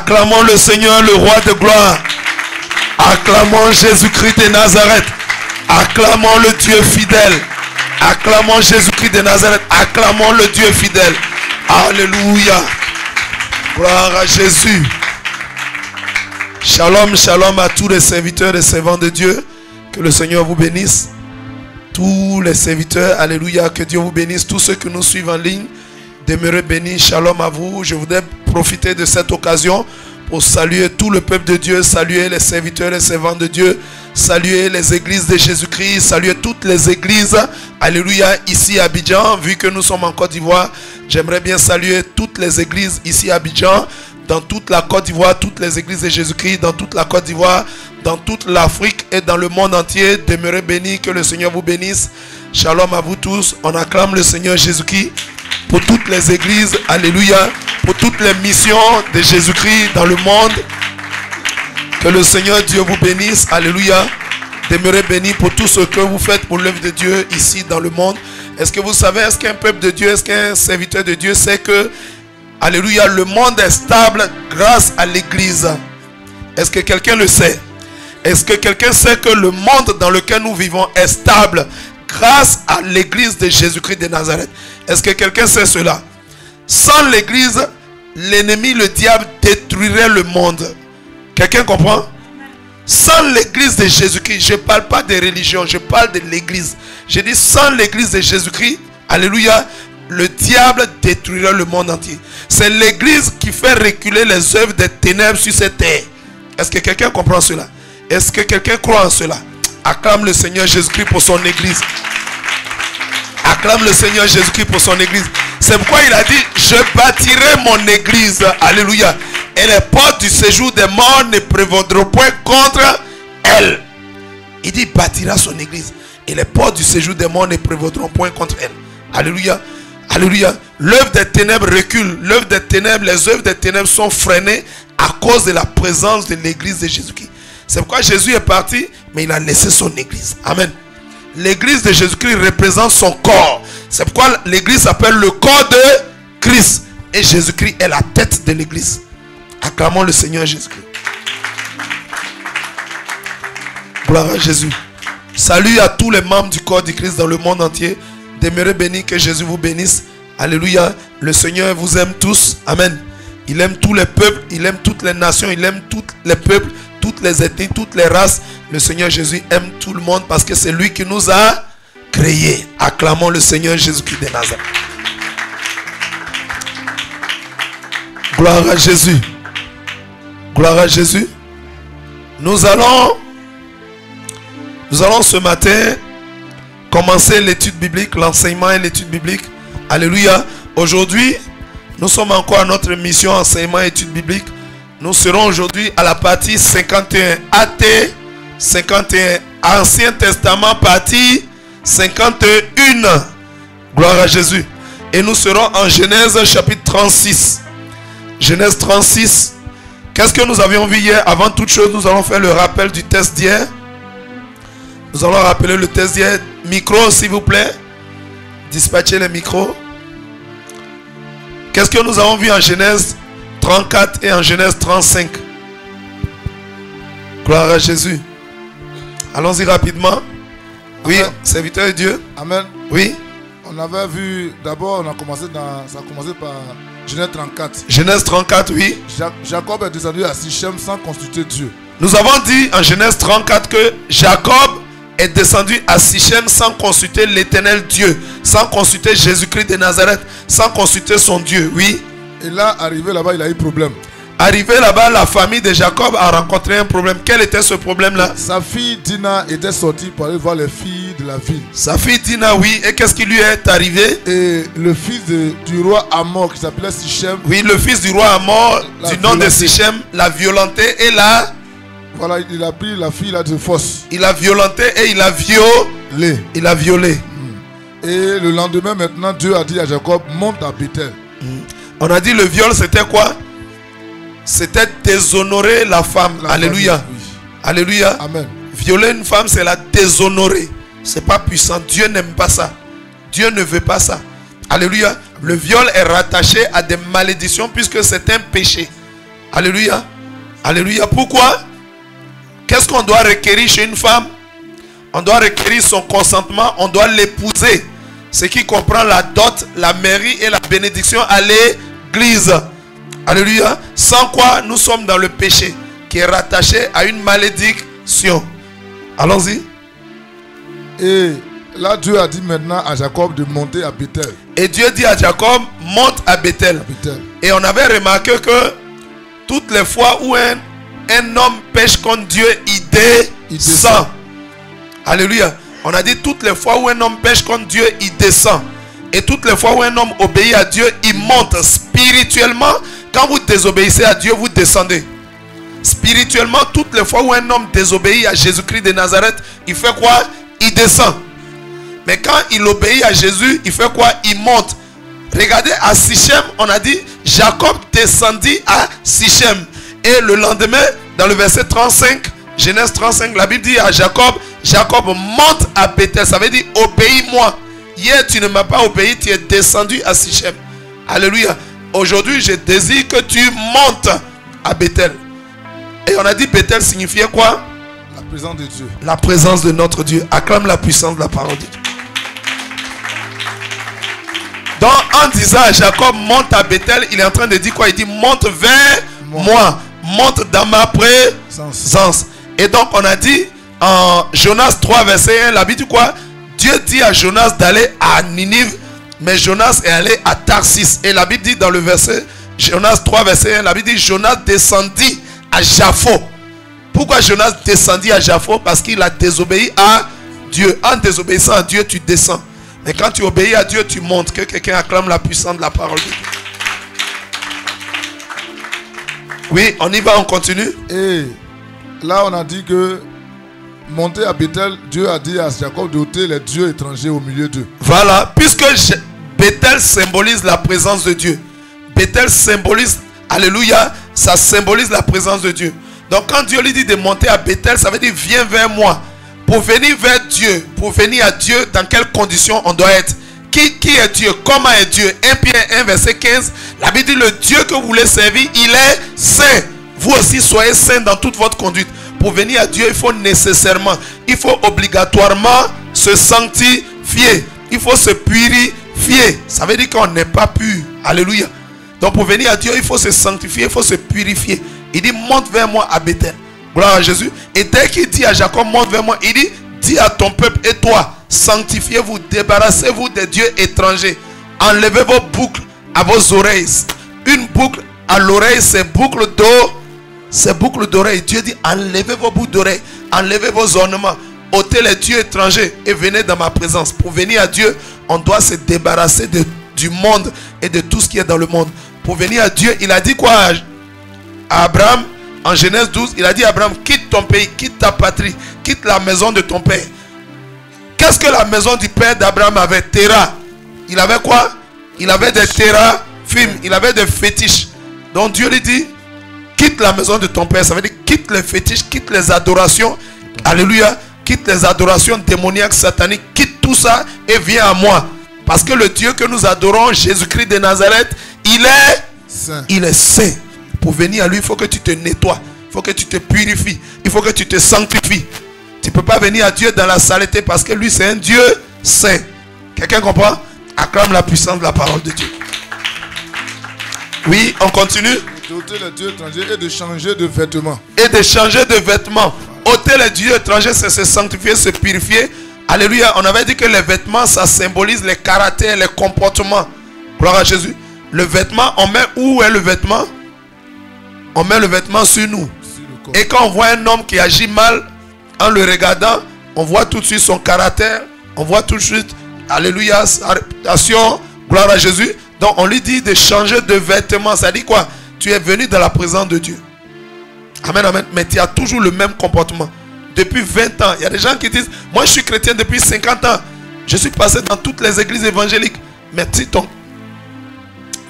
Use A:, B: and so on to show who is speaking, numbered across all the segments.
A: Acclamons le Seigneur, le roi de gloire. Acclamons Jésus-Christ de Nazareth. Acclamons le Dieu fidèle. Acclamons Jésus-Christ de Nazareth. Acclamons le Dieu fidèle. Alléluia. Gloire à Jésus. Shalom, shalom à tous les serviteurs et servants de Dieu. Que le Seigneur vous bénisse. Tous les serviteurs, alléluia, que Dieu vous bénisse. Tous ceux qui nous suivent en ligne, demeurez bénis. Shalom à vous. Je voudrais profiter de cette occasion pour saluer tout le peuple de Dieu, saluer les serviteurs et servants de Dieu, saluer les églises de Jésus-Christ, saluer toutes les églises, alléluia, ici à Abidjan. Vu que nous sommes en Côte d'Ivoire, j'aimerais bien saluer toutes les églises ici à Abidjan, dans toute la Côte d'Ivoire, toutes les églises de Jésus-Christ, dans toute la Côte d'Ivoire, dans toute l'Afrique et dans le monde entier. Demeurez bénis, que le Seigneur vous bénisse. Shalom à vous tous. On acclame le Seigneur Jésus-Christ pour toutes les églises, alléluia, pour toutes les missions de Jésus-Christ dans le monde. Que le Seigneur Dieu vous bénisse, alléluia. Demeurez bénis pour tout ce que vous faites pour l'œuvre de Dieu ici dans le monde. Est-ce que vous savez, est-ce qu'un peuple de Dieu, est-ce qu'un serviteur de Dieu sait que, alléluia, le monde est stable grâce à l'église? Est-ce que quelqu'un le sait? Est-ce que quelqu'un sait que le monde dans lequel nous vivons est stable grâce à l'église de Jésus-Christ de Nazareth? Est-ce que quelqu'un sait cela? Sans l'église, l'ennemi, le diable, détruirait le monde. Quelqu'un comprend? Sans l'église de Jésus-Christ, je ne parle pas de religion, je parle de l'église. Je dis sans l'église de Jésus-Christ, alléluia, le diable détruirait le monde entier. C'est l'église qui fait reculer les œuvres des ténèbres sur cette terre. Est-ce que quelqu'un comprend cela? Est-ce que quelqu'un croit en cela? Acclame le Seigneur Jésus-Christ pour son église. Acclame le Seigneur Jésus-Christ pour son église. C'est pourquoi il a dit, je bâtirai mon église. Alléluia. Et les portes du séjour des morts ne prévaudront point contre elle. Il dit, bâtira son église. Et les portes du séjour des morts ne prévaudront point contre elle. Alléluia. Alléluia. L'œuvre des ténèbres recule. L'œuvre des ténèbres, les œuvres des ténèbres sont freinées à cause de la présence de l'église de Jésus-Christ. C'est pourquoi Jésus est parti, mais il a laissé son église. Amen. L'église de Jésus-Christ représente son corps. C'est pourquoi l'église s'appelle le corps de Christ. Et Jésus-Christ est la tête de l'église. Acclamons le Seigneur Jésus-Christ. Gloire à Jésus. Salut à tous les membres du corps du Christ dans le monde entier. Demeurez bénis, que Jésus vous bénisse. Alléluia. Le Seigneur vous aime tous. Amen. Il aime tous les peuples, il aime toutes les nations, il aime tous les peuples, toutes les ethnies, toutes les races. Le Seigneur Jésus aime tout le monde parce que c'est lui qui nous a créés. Acclamons le Seigneur Jésus-Christ de Nazareth. Gloire à Jésus. Gloire à Jésus. Nous allons ce matin commencer l'étude biblique, l'enseignement et l'étude biblique. Alléluia. Aujourd'hui, nous sommes encore à notre mission enseignement et étude biblique. Nous serons aujourd'hui à la partie 51. AT 51. Ancien Testament partie 51. Gloire à Jésus. Et nous serons en Genèse chapitre 36. Genèse 36. Qu'est-ce que nous avions vu hier? Avant toute chose, nous allons faire le rappel du test d'hier. Nous allons rappeler le test d'hier. Micro, s'il vous plaît. Dispatchez les micros. Qu'est-ce que nous avons vu en Genèse 34 et en Genèse 35? Gloire à Jésus. Allons-y rapidement. Oui,
B: Amen.
A: Serviteur de Dieu.
B: Amen.
A: Oui.
B: On avait vu, d'abord, ça a commencé par Genèse 34.
A: Genèse 34, oui.
B: Jacob est descendu à Sichem sans consulter Dieu.
A: Nous avons dit en Genèse 34 que Jacob est descendu à Sichem sans consulter l'éternel Dieu, sans consulter Jésus-Christ de Nazareth, sans consulter son Dieu, oui.
B: Et là, arrivé là-bas, il a eu problème.
A: Arrivé là-bas, la famille de Jacob a rencontré un problème. Quel était ce problème-là?
B: Sa fille Dina était sortie pour aller voir les filles de la ville.
A: Sa fille Dina, oui. Et qu'est-ce qui lui est arrivé?
B: Et le fils du roi Amor, qui s'appelait Sichem.
A: Oui, le fils du roi Amor, du nom de Sichem, l'a violenté et l'a...
B: Voilà, il a pris la fille là de force.
A: Il a violenté et il a violé. Il a violé.
B: Et le lendemain, maintenant, Dieu a dit à Jacob, monte à Bethel.
A: On a dit le viol, c'était quoi? C'était déshonorer la femme. Alléluia.
B: Oui.
A: Alléluia.
B: Amen.
A: Violer une femme, c'est la déshonorer. C'est pas puissant. Dieu n'aime pas ça. Dieu ne veut pas ça. Alléluia. Le viol est rattaché à des malédictions puisque c'est un péché. Alléluia. Alléluia. Pourquoi? Qu'est-ce qu'on doit requérir chez une femme? On doit requérir son consentement, on doit l'épouser. Ce qui comprend la dot, la mairie et la bénédiction à l'église. Alléluia. Sans quoi nous sommes dans le péché qui est rattaché à une malédiction. Allons-y.
B: Et là, Dieu a dit maintenant à Jacob de monter à Bethel.
A: Et Dieu dit à Jacob, monte à Bethel. Et on avait remarqué que toutes les fois où un homme pêche contre Dieu, il descend. Alléluia. On a dit toutes les fois où un homme pêche contre Dieu, il descend. Et toutes les fois où un homme obéit à Dieu, il monte. Spirituellement, quand vous désobéissez à Dieu, vous descendez. Spirituellement, toutes les fois où un homme désobéit à Jésus-Christ de Nazareth, il fait quoi? Il descend. Mais quand il obéit à Jésus, il fait quoi? Il monte. Regardez à Sichem, on a dit Jacob descendit à Sichem. Et le lendemain, dans le verset 35, Genèse 35, la Bible dit à Jacob, Jacob monte à Bethel. Ça veut dire obéis-moi. Hier tu ne m'as pas obéi, tu es descendu à Sichem. Alléluia. Aujourd'hui je désire que tu montes à Bethel. Et on a dit Bethel signifiait quoi?
B: La présence de Dieu.
A: La présence de notre Dieu. Acclame la puissance de la parole de Dieu. Donc en disant à Jacob monte à Bethel, il est en train de dire quoi? Il dit monte vers moi. Monte dans ma présence. Et donc on a dit en Jonas 3 verset 1, la Bible dit quoi? Dieu dit à Jonas d'aller à Ninive, mais Jonas est allé à Tarsis. Et la Bible dit dans le verset Jonas 3 verset 1, la Bible dit Jonas descendit à Jaffo. Pourquoi Jonas descendit à Jaffo? Parce qu'il a désobéi à Dieu. En désobéissant à Dieu, tu descends. Mais quand tu obéis à Dieu, tu montes. Que quelqu'un acclame la puissance de la parole de Dieu. Oui, on y va, on continue.
B: Et là, on a dit que monter à Bethel, Dieu a dit à Jacob d'ôter les dieux étrangers au milieu d'eux.
A: Voilà, puisque Bethel symbolise la présence de Dieu. Bethel symbolise, alléluia, ça symbolise la présence de Dieu. Donc quand Dieu lui dit de monter à Bethel, ça veut dire viens vers moi. Pour venir vers Dieu, pour venir à Dieu, dans quelles conditions on doit être? Qui est Dieu? Comment est Dieu? 1 Pierre 1 verset 15, la Bible dit le Dieu que vous voulez servir, il est saint. Vous aussi soyez saints dans toute votre conduite. Pour venir à Dieu, il faut nécessairement, il faut obligatoirement se sanctifier. Il faut se purifier. Ça veut dire qu'on n'est pas pur. Alléluia. Donc pour venir à Dieu, il faut se sanctifier, il faut se purifier. Il dit monte vers moi à Bethel. Gloire à Jésus. Et dès qu'il dit à Jacob monte vers moi, il dit dis à ton peuple et toi, sanctifiez-vous, débarrassez-vous des dieux étrangers. Enlevez vos boucles à vos oreilles. Une boucle à l'oreille, c'est boucle d'eau. C'est boucle d'oreille. Dieu dit enlevez vos boucles d'oreille, enlevez vos ornements, ôtez les dieux étrangers et venez dans ma présence. Pour venir à Dieu, on doit se débarrasser du monde et de tout ce qui est dans le monde. Pour venir à Dieu, il a dit quoi à Abraham? En Genèse 12, il a dit à Abraham, quitte ton pays, quitte ta patrie, quitte la maison de ton père. Qu'est-ce que la maison du père d'Abraham avait? Terah. Il avait quoi? Il avait des téraphim, il avait des fétiches. Donc Dieu lui dit, quitte la maison de ton père. Ça veut dire quitte les fétiches, quitte les adorations. Alléluia. Quitte les adorations démoniaques, sataniques. Quitte tout ça et viens à moi. Parce que le Dieu que nous adorons, Jésus-Christ de Nazareth, il est saint. Il est saint. Pour venir à lui, il faut que tu te nettoies. Il faut que tu te purifies. Il faut que tu te sanctifies. Tu ne peux pas venir à Dieu dans la saleté parce que lui, c'est un Dieu saint. Quelqu'un comprend? Acclame la puissance de la parole de Dieu. Oui, on continue.
B: D'ôter les dieux étrangers et de changer de vêtements.
A: Et de changer de vêtements. Ôter les dieux étrangers, c'est se sanctifier, se purifier. Alléluia. On avait dit que les vêtements, ça symbolise les caractères, les comportements. Gloire à Jésus. Le vêtement, on met où est le vêtement? On met le vêtement sur nous. Et quand on voit un homme qui agit mal, en le regardant, on voit tout de suite son caractère. On voit tout de suite, alléluia, sa réputation. Gloire à Jésus. Donc on lui dit de changer de vêtements. Ça dit quoi? Tu es venu dans la présence de Dieu. Amen, amen. Mais tu as toujours le même comportement. Depuis 20 ans. Il y a des gens qui disent, moi je suis chrétien depuis 50 ans. Je suis passé dans toutes les églises évangéliques. Mais si ton...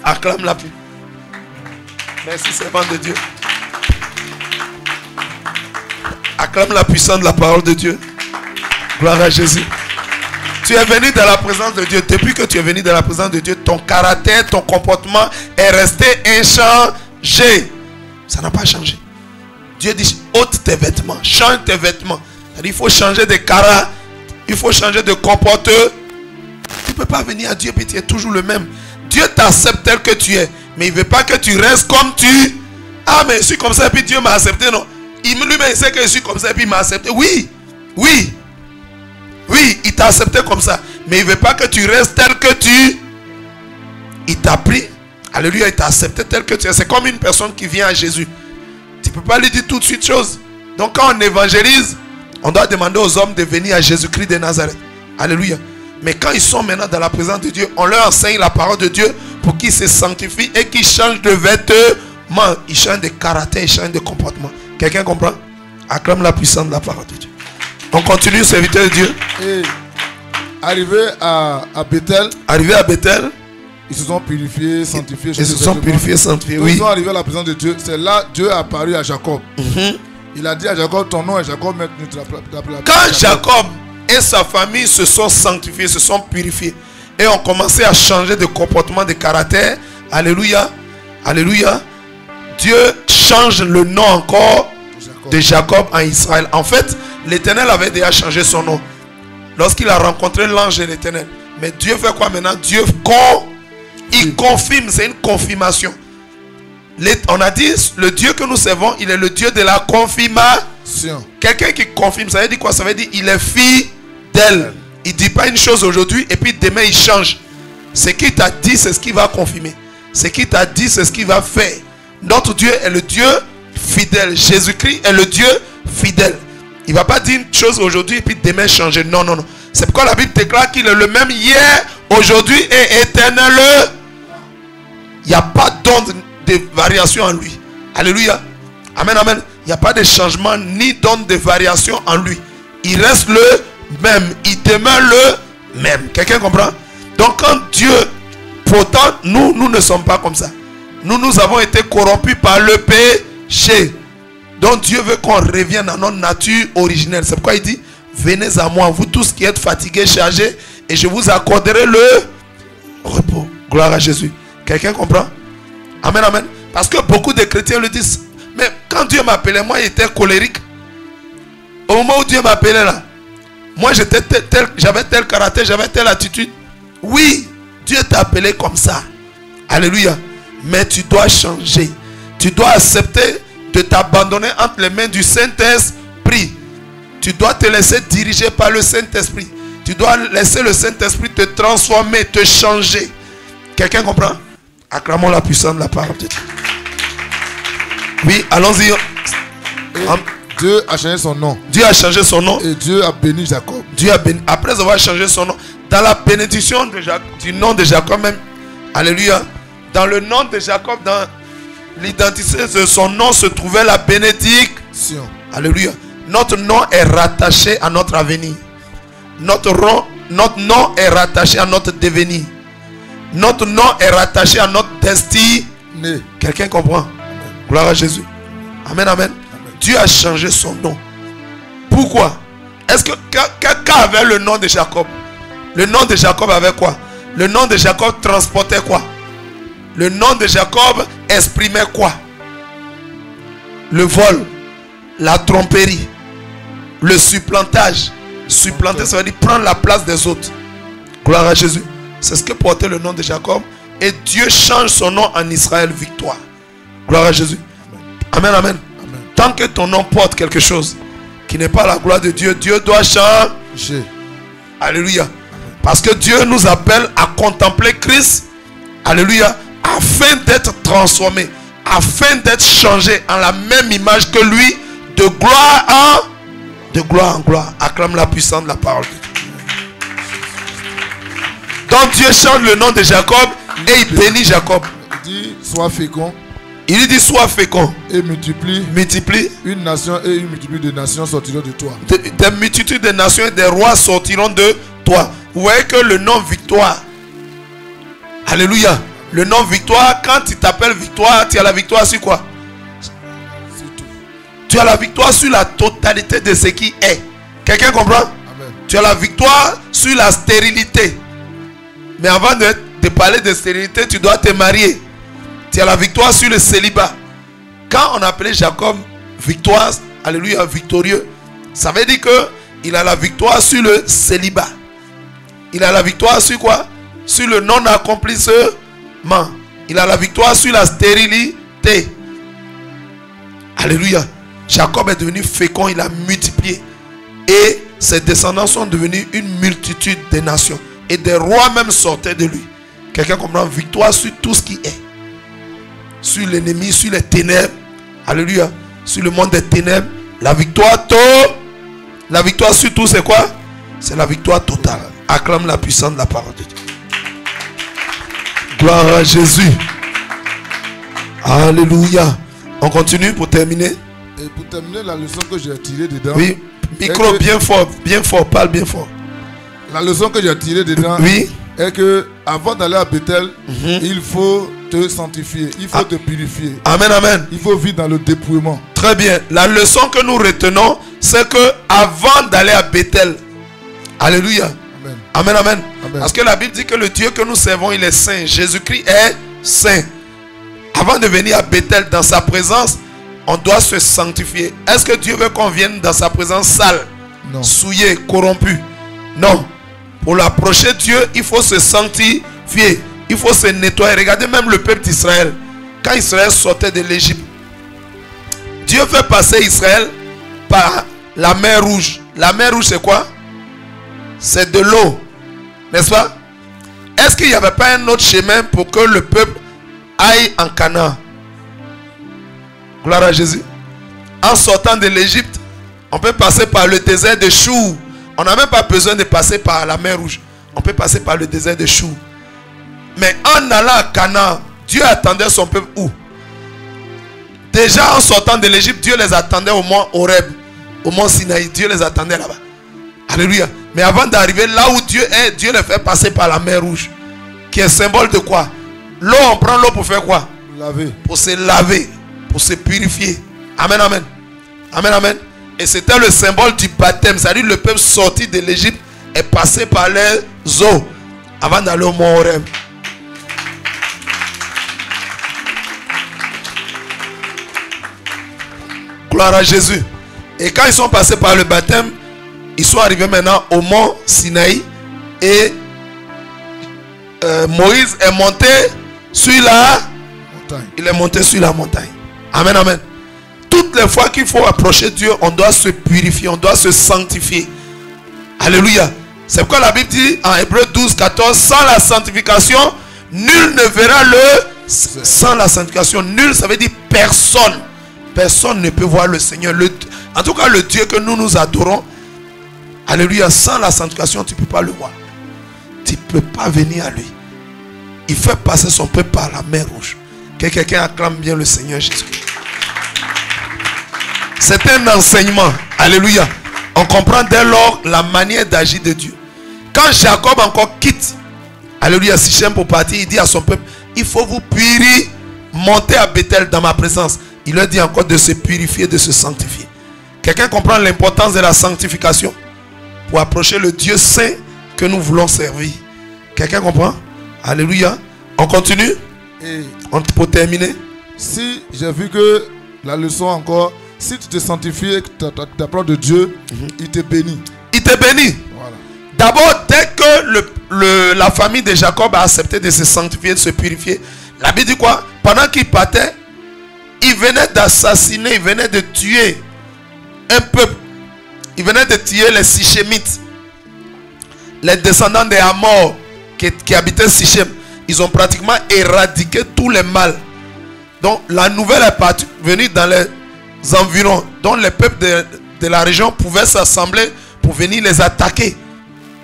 A: Acclame la pluie. Merci, servant de Dieu. Acclame la puissance de la parole de Dieu. Gloire à Jésus. Tu es venu dans la présence de Dieu. Depuis que tu es venu dans la présence de Dieu, ton caractère, ton comportement est resté inchangé. Ça n'a pas changé. Dieu dit, ôte tes vêtements, change tes vêtements. Il faut changer de caractère, il faut changer de comportement. Tu ne peux pas venir à Dieu et tu es toujours le même. Dieu t'accepte tel que tu es. Mais il ne veut pas que tu restes comme tu. Ah, mais je suis comme ça et puis Dieu m'a accepté. Non. Lui-même il sait que je suis comme ça et puis il m'a accepté. Oui. Oui. Oui, il t'a accepté comme ça. Mais il ne veut pas que tu restes tel que tu. Il t'a pris. Alléluia, il t'a accepté tel que tu es. C'est comme une personne qui vient à Jésus. Tu ne peux pas lui dire tout de suite chose. Donc quand on évangélise, on doit demander aux hommes de venir à Jésus-Christ de Nazareth. Alléluia. Mais quand ils sont maintenant dans la présence de Dieu, on leur enseigne la parole de Dieu pour qu'ils se sanctifient et qu'ils changent de vêtements. Ils changent de caractère, ils changent de comportement. Quelqu'un comprend? Acclame la puissance de la parole de Dieu. On continue, serviteur de Dieu.
B: Et arrivé à Bethel.
A: Arrivé à Bethel.
B: Ils se sont purifiés, sanctifiés.
A: Ils se sont purifiés, sanctifiés, oui.
B: Ils sont arrivés à la présence de Dieu. C'est là Dieu a apparu à Jacob. Il a dit à Jacob, ton nom est Jacob, maintenant tu l'appelles.
A: Quand Jacob et sa famille se sont sanctifiés, se sont purifiés, et ont commencé à changer de comportement, de caractère, alléluia, alléluia, Dieu change le nom encore de Jacob en Israël. En fait, l'Éternel avait déjà changé son nom lorsqu'il a rencontré l'ange de l'Éternel. Mais Dieu fait quoi maintenant? Dieu il confirme, c'est une confirmation. On a dit, le Dieu que nous servons, il est le Dieu de la confirmation. Quelqu'un qui confirme, ça veut dire quoi? Ça veut dire il est fidèle. Il ne dit pas une chose aujourd'hui et puis demain il change. Ce qu'il t'a dit, c'est ce qu'il va confirmer. Ce qu'il t'a dit, c'est ce qu'il va faire. Notre Dieu est le Dieu fidèle. Jésus-Christ est le Dieu fidèle. Il ne va pas dire une chose aujourd'hui et puis demain changer. Non, non, non. C'est pourquoi la Bible déclare qu'il est le même hier, aujourd'hui et éternel. Il n'y a pas d'onde de variation en lui. Alléluia. Amen, amen. Il n'y a pas de changement ni d'onde de variation en lui. Il reste le même. Il demeure le même. Quelqu'un comprend? Donc quand Dieu, pourtant nous ne sommes pas comme ça. Nous avons été corrompus par le péché. Donc Dieu veut qu'on revienne à notre nature originelle. C'est pourquoi il dit, venez à moi, vous tous qui êtes fatigués, chargés, et je vous accorderai le repos. Gloire à Jésus. Quelqu'un comprend? Amen, amen. Parce que beaucoup de chrétiens le disent. Mais quand Dieu m'appelait, moi j'étais colérique. Au moment où Dieu m'appelait là, moi j'avais tel caractère, j'avais telle attitude. Oui, Dieu t'a appelé comme ça. Alléluia. Mais tu dois changer. Tu dois accepter de t'abandonner entre les mains du Saint-Esprit. Tu dois te laisser diriger par le Saint-Esprit. Tu dois laisser le Saint-Esprit te transformer, te changer. Quelqu'un comprend? Acclamons la puissance de la parole de Dieu. Oui, allons-y.
B: Dieu a changé son nom.
A: Dieu a changé son nom.
B: Et Dieu a béni Jacob.
A: Dieu a béni. Après avoir changé son nom, dans la bénédiction du nom de Jacob même, alléluia, dans le nom de Jacob, dans l'identité de son nom se trouvait la bénédiction. Alléluia. Notre nom est rattaché à notre avenir. Notre nom est rattaché à notre devenir. Notre nom est rattaché à notre destinée. Quelqu'un comprend? Amen. Gloire à Jésus. Amen, amen. Dieu a changé son nom. Pourquoi? Est-ce que qu'avait le nom de Jacob? Le nom de Jacob avait quoi? Le nom de Jacob transportait quoi? Le nom de Jacob exprimait quoi? Le vol, la tromperie, le supplantage. Supplanter, ça veut dire prendre la place des autres. Gloire à Jésus. C'est ce que portait le nom de Jacob. Et Dieu change son nom en Israël, victoire. Gloire à Jésus. Amen, amen. Amen. Tant que ton nom porte quelque chose qui n'est pas la gloire de Dieu, Dieu doit changer. Alléluia. Amen. Parce que Dieu nous appelle à contempler Christ. Alléluia. Afin d'être transformé. Afin d'être changé en la même image que lui. De gloire en gloire. Acclame la puissance de la parole de Dieu. Donc Dieu change le nom de Jacob et il bénit Jacob.
B: Il dit sois fécond.
A: Il lui dit sois fécond.
B: Et multiplie.
A: Multiplie.
B: Une nation et une multitude de nations sortiront de toi.
A: Des multitudes de nations et des rois sortiront de toi. Vous voyez que le nom victoire. Alléluia. Le nom victoire, quand tu t'appelles victoire, tu as la victoire sur quoi?
B: C'est tout.
A: Tu as la victoire sur la totalité de ce qui est. Quelqu'un comprend? Amen. Tu as la victoire sur la stérilité. Mais avant de parler de stérilité, tu dois te marier. Tu as la victoire sur le célibat. Quand on appelait Jacob victoire, alléluia, victorieux, ça veut dire que il a la victoire sur le célibat. Il a la victoire sur quoi? Sur le non-accomplissement. Il a la victoire sur la stérilité. Alléluia. Jacob est devenu fécond, il a multiplié. Et ses descendants sont devenus une multitude de nations. Et des rois même sortaient de lui. Quelqu'un comprend? Victoire sur tout ce qui est. Sur l'ennemi, sur les ténèbres. Alléluia. Sur le monde des ténèbres. La victoire La victoire sur tout, c'est quoi? C'est la victoire totale. Acclame la puissance de la parole de Dieu. Gloire à Jésus. Alléluia. On continue pour terminer.
B: Et pour terminer, la leçon que j'ai tirée dedans.
A: Oui, micro bien fort, parle bien fort.
B: La leçon que j'ai tirée dedans,
A: oui,
B: est que avant d'aller à Bethel, il faut te sanctifier, il faut te purifier.
A: Amen, amen.
B: Il faut vivre dans le dépouillement.
A: Très bien. La leçon que nous retenons, c'est que avant d'aller à Bethel, alléluia.
B: Amen.
A: Amen, amen.
B: Amen.
A: Parce que la Bible dit que le Dieu que nous servons, il est saint. Jésus-Christ est saint. Avant de venir à Bethel, dans sa présence, on doit se sanctifier. Est-ce que Dieu veut qu'on vienne dans sa présence sale,
B: non,
A: souillé, corrompu? Non. Pour l'approcher Dieu, il faut se sanctifier. Il faut se nettoyer. Regardez même le peuple d'Israël. Quand Israël sortait de l'Égypte, Dieu fait passer Israël par la mer Rouge. La mer Rouge, c'est quoi? C'est de l'eau. N'est-ce pas? Est-ce qu'il n'y avait pas un autre chemin pour que le peuple aille en Canaan? Gloire à Jésus. En sortant de l'Égypte, on peut passer par le désert de Chou. On n'a même pas besoin de passer par la mer Rouge. On peut passer par le désert de Chou. Mais en allant à Canaan, Dieu attendait son peuple où? Déjà en sortant de l'Égypte, Dieu les attendait au mont Horeb, au mont Sinaï. Dieu les attendait là-bas. Alléluia. Mais avant d'arriver là où Dieu est, Dieu les fait passer par la mer Rouge. Qui est symbole de quoi? L'eau, on prend l'eau pour faire quoi?
B: Laver.
A: Pour se laver, pour se purifier. Amen, amen. Amen, amen. Et c'était le symbole du baptême. C'est-à-dire le peuple sorti de l'Égypte est passé par les eaux avant d'aller au mont Horeb. Gloire à Jésus. Et quand ils sont passés par le baptême, ils sont arrivés maintenant au mont Sinaï. Et Moïse est monté sur la montagne. Il est monté sur la montagne. Amen, amen. Toutes les fois qu'il faut approcher Dieu, on doit se purifier, on doit se sanctifier. Alléluia. C'est pourquoi la Bible dit en Hébreux 12, 14, sans la sanctification, nul ne verra le... Sans la sanctification, nul, ça veut dire personne. Personne ne peut voir le Seigneur. En tout cas, le Dieu que nous adorons, alléluia, sans la sanctification, tu ne peux pas le voir. Tu ne peux pas venir à lui. Il fait passer son peuple par la mer Rouge. Que quelqu'un acclame bien le Seigneur Jésus. C'est un enseignement. Alléluia. On comprend dès lors la manière d'agir de Dieu. Quand Jacob encore quitte, alléluia, Sichem pour partir, il dit à son peuple, il faut vous purifier, monter à Bethel dans ma présence. Il leur dit encore de se purifier, de se sanctifier. Quelqu'un comprend l'importance de la sanctification pour approcher le Dieu saint que nous voulons servir? Quelqu'un comprend? Alléluia. On continue.
B: Et
A: pour terminer.
B: Si j'ai vu que la leçon encore, si tu te sanctifies, que tu t'approches de Dieu, il te bénit.
A: Il te bénit.
B: Voilà.
A: D'abord, dès que la famille de Jacob a accepté de se sanctifier, de se purifier, la Bible dit quoi? Pendant qu'il partait, il venait d'assassiner, il venait de tuer un peuple. Il venait de tuer les Sichémites, les descendants des Amor qui habitaient Sichem. Ils ont pratiquement éradiqué tous les mâles. Donc la nouvelle est venue dans les environs, dont les peuples de la région pouvaient s'assembler pour venir les attaquer.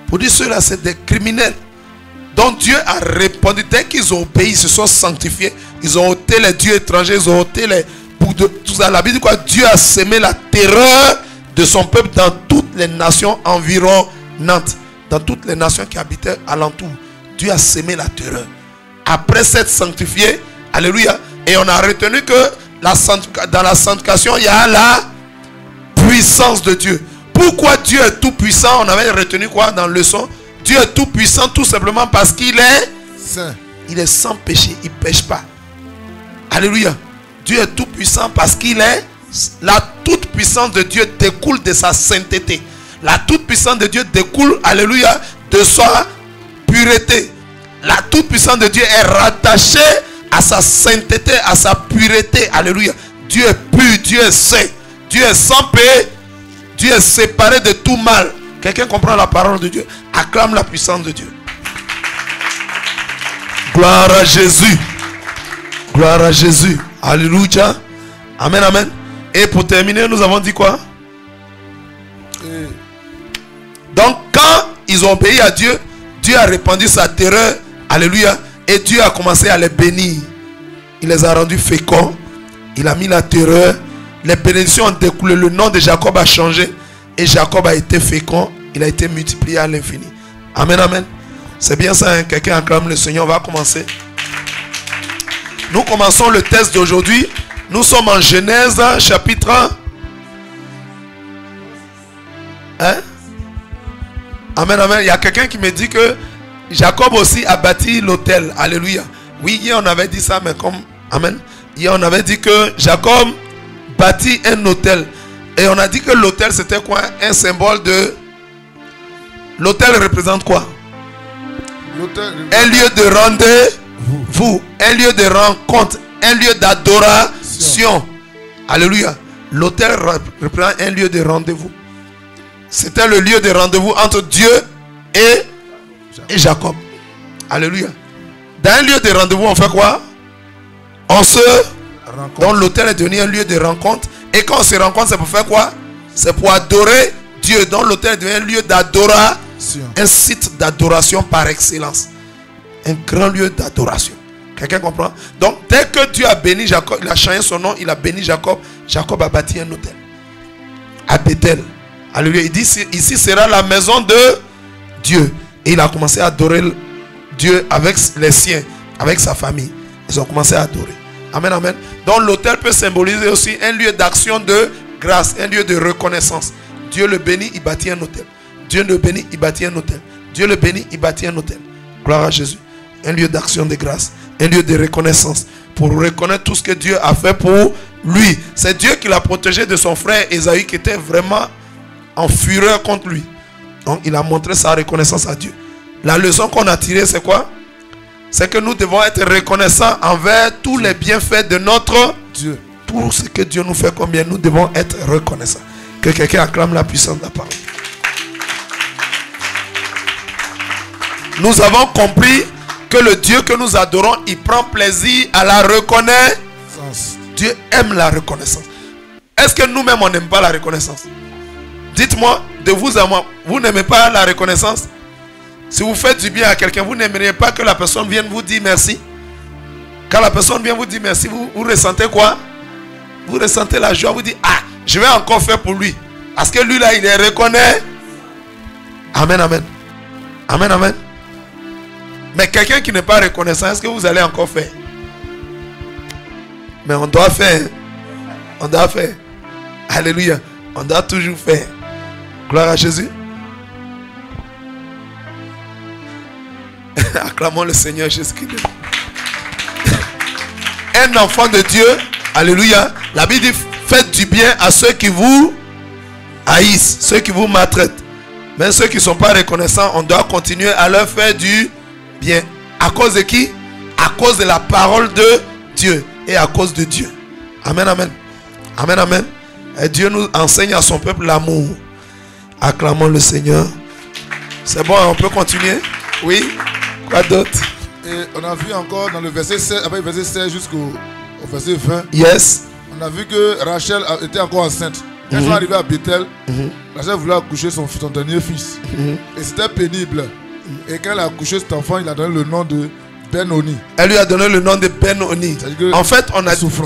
A: Pour dire cela, c'est des criminels. Donc Dieu a répondu. Dès qu'ils ont obéi, ils se sont sanctifiés. Ils ont ôté les dieux étrangers, ils ont ôté les boucs de tout ça. La Bible dit quoi? Dieu a semé la terreur de son peuple dans toutes les nations environnantes, dans toutes les nations qui habitaient alentour. Dieu a semé la terreur. Après s'être sanctifié, alléluia, et on a retenu que dans la sanctification, il y a la puissance de Dieu. Pourquoi Dieu est tout puissant? On avait retenu quoi dans le leçon? Dieu est tout puissant tout simplement parce qu'il est
B: saint.
A: Il est sans péché, il ne pêche pas. Alléluia. Dieu est tout puissant parce qu'il est... La toute puissance de Dieu découle de sa sainteté. La toute puissance de Dieu découle, alléluia, de sa pureté. La toute puissance de Dieu est rattachée à sa sainteté, à sa pureté. Alléluia. Dieu est pur, Dieu est saint, Dieu est sans péché, Dieu est séparé de tout mal. Quelqu'un comprend la parole de Dieu? Acclame la puissance de Dieu. Gloire à Jésus. Gloire à Jésus. Alléluia. Amen, amen. Et pour terminer, nous avons dit quoi? Donc quand ils ont obéi à Dieu, Dieu a répandu sa terreur. Alléluia. Et Dieu a commencé à les bénir. Il les a rendus féconds. Il a mis la terreur. Les bénédictions ont découlé. Le nom de Jacob a changé. Et Jacob a été fécond. Il a été multiplié à l'infini. Amen, amen. C'est bien ça, hein? Quelqu'un acclame le Seigneur. On va commencer. Nous commençons le test d'aujourd'hui. Nous sommes en Genèse chapitre 1. Amen, amen. Il y a quelqu'un qui me dit que Jacob aussi a bâti l'autel. Alléluia. Oui, hier on avait dit ça, mais comme... Amen. Hier on avait dit que Jacob bâtit un autel. Et on a dit que l'autel c'était quoi? Un symbole de... L'autel représente quoi? Un lieu de rendez-vous. Un lieu de rencontre. Un lieu d'adoration. Alléluia. L'autel représente un lieu de rendez-vous. C'était le lieu de rendez-vous entre Dieu et Jacob. Alléluia. Dans un lieu de rendez-vous, on fait quoi? On se rencontre. Donc l'autel est devenu un lieu de rencontre. Et quand on se rencontre, c'est pour faire quoi? C'est pour adorer Dieu. Donc l'autel est devenu un lieu d'adoration. Un site d'adoration par excellence. Un grand lieu d'adoration. Quelqu'un comprend? Donc dès que Dieu a béni Jacob, il a changé son nom, il a béni Jacob. Jacob a bâti un autel à Bethel. Alléluia. Il dit ici sera la maison de Dieu. Et il a commencé à adorer Dieu avec les siens, avec sa famille. Ils ont commencé à adorer. Amen, amen. Donc l'autel peut symboliser aussi un lieu d'action de grâce, un lieu de reconnaissance. Dieu le bénit, il bâtit un autel. Dieu le bénit, il bâtit un autel. Dieu le bénit, il bâtit un autel. Gloire à Jésus. Un lieu d'action de grâce, un lieu de reconnaissance. Pour reconnaître tout ce que Dieu a fait pour lui. C'est Dieu qui l'a protégé de son frère Ésaü qui était vraiment en fureur contre lui. Donc il a montré sa reconnaissance à Dieu. La leçon qu'on a tirée, c'est quoi? C'est que nous devons être reconnaissants envers tous les bienfaits de notre Dieu. Pour ce que Dieu nous fait, combien nous devons être reconnaissants. Que quelqu'un acclame la puissance de la parole. Nous avons compris que le Dieu que nous adorons, il prend plaisir à la reconnaissance. Dieu aime la reconnaissance. Est-ce que nous-mêmes on n'aime pas la reconnaissance? Dites-moi, de vous à moi, vous n'aimez pas la reconnaissance? Si vous faites du bien à quelqu'un, vous n'aimeriez pas que la personne vienne vous dire merci? Quand la personne vient vous dire merci, vous ressentez quoi? Vous ressentez la joie, vous dites, ah, je vais encore faire pour lui. Parce que lui là, il est reconnaît. Amen, amen. Amen, amen. Mais quelqu'un qui n'est pas reconnaissant, est-ce que vous allez encore faire? Mais on doit faire. On doit faire. Alléluia. On doit toujours faire. Gloire à Jésus. Acclamons le Seigneur Jésus-Christ. Un enfant de Dieu, alléluia. La Bible dit, faites du bien à ceux qui vous haïssent, ceux qui vous maltraitent. Mais ceux qui ne sont pas reconnaissants, on doit continuer à leur faire du bien. À cause de qui? À cause de la parole de Dieu et à cause de Dieu. Amen, amen. Amen, amen. Et Dieu nous enseigne à son peuple l'amour. Acclamons le Seigneur. C'est bon, on peut continuer? Oui. Quoi d'autre?
B: Et on a vu encore dans le verset 16, après le verset 16 jusqu'au verset 20.
A: Yes.
B: On a vu que Rachel était encore enceinte. Quand ils sont arrivés à Bethel, Rachel voulait accoucher son dernier fils. Et c'était pénible. Et quand elle a accouché cet enfant, il a donné le nom de Ben-Oni.
A: Elle lui a donné le nom de Ben-Oni. En fait,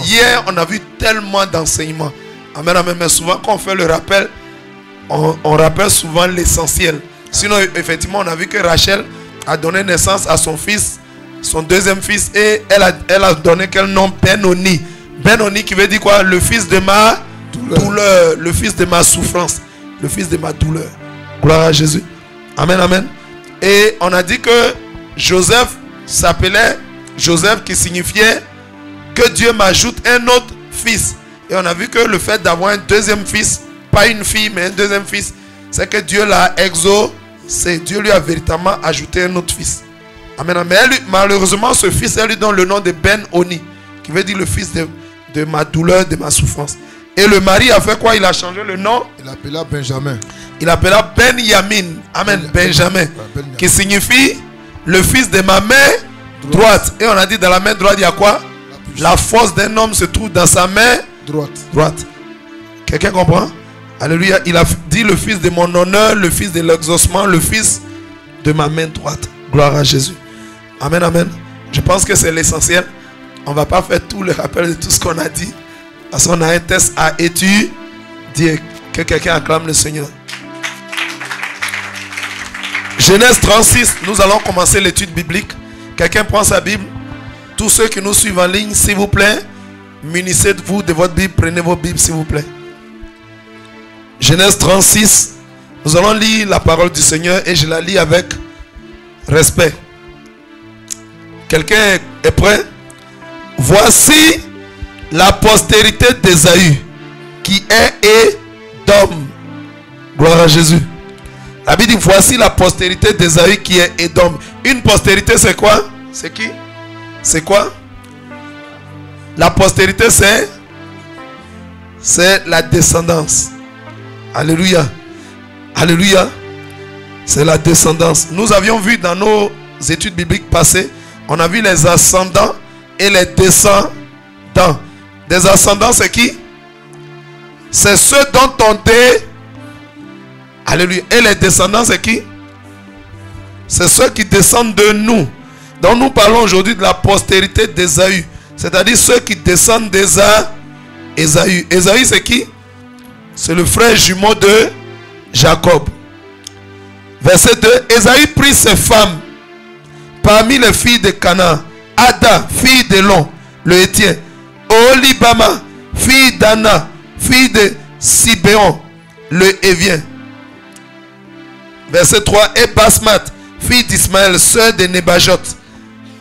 A: hier, on a vu tellement d'enseignements. Amen, amen. Mais souvent, quand on fait le rappel, on rappelle souvent l'essentiel. Sinon, effectivement, on a vu que Rachel a donné naissance à son fils, son deuxième fils, et elle a donné quel nom? Ben-Oni. Ben-Oni qui veut dire quoi? Le fils de ma douleur, le fils de ma souffrance, le fils de ma douleur. Gloire à Jésus. Amen, amen. Et on a dit que Joseph s'appelait Joseph qui signifiait que Dieu m'ajoute un autre fils. Et on a vu que le fait d'avoir un deuxième fils, pas une fille, mais un deuxième fils, c'est que Dieu l'a exaucé. Dieu lui a véritablement ajouté un autre fils. Amen. Mais malheureusement, ce fils, elle lui donne le nom de Ben-Oni, qui veut dire le fils de ma douleur, de ma souffrance. Et le mari a fait quoi? Il a changé le nom.
B: Il appela Benjamin.
A: Il appela Ben-Yamin. Amen. Benjamin. Qui signifie le fils de ma main droite. Et on a dit dans la main droite, il y a quoi? La force d'un homme se trouve dans sa main droite. Quelqu'un comprend? Alléluia. Il a dit le fils de mon honneur, le fils de l'exaucement, le fils de ma main droite. Gloire à Jésus. Amen, amen. Je pense que c'est l'essentiel. On ne va pas faire tout le rappel de tout ce qu'on a dit. Parce qu'on a un test à étudier. Que quelqu'un acclame le Seigneur. Genèse 36, nous allons commencer l'étude biblique. Quelqu'un prend sa Bible. Tous ceux qui nous suivent en ligne, s'il vous plaît, munissez-vous de votre Bible. Prenez vos Bibles, s'il vous plaît. Genèse 36. Nous allons lire la parole du Seigneur et je la lis avec respect. Quelqu'un est prêt? Voici la postérité d'Ésaü, qui est Édom. Gloire à Jésus. La Bible dit voici la postérité d'Ésaü qui est Édom. Une postérité, c'est quoi? C'est qui? C'est quoi? La postérité, c'est la descendance. Alléluia. Alléluia. C'est la descendance. Nous avions vu dans nos études bibliques passées, on a vu les ascendants et les descendants. Des ascendants, c'est qui? C'est ceux dont on est. Alléluia. Et les descendants, c'est qui? C'est ceux qui descendent de nous. Donc nous parlons aujourd'hui de la postérité d'Ésaü. C'est-à-dire ceux qui descendent d'Ésaü. Ésaü, c'est qui? C'est le frère jumeau de Jacob. Verset 2. Ésaü prit ses femmes parmi les filles de Canaan. Ada, fille d'Élon, le Héthien. Oholibama, fille d'Anna, fille de Sibéon, le Hévien. Verset 3. Et Basmat, fille d'Ismaël, sœur de Nébajot.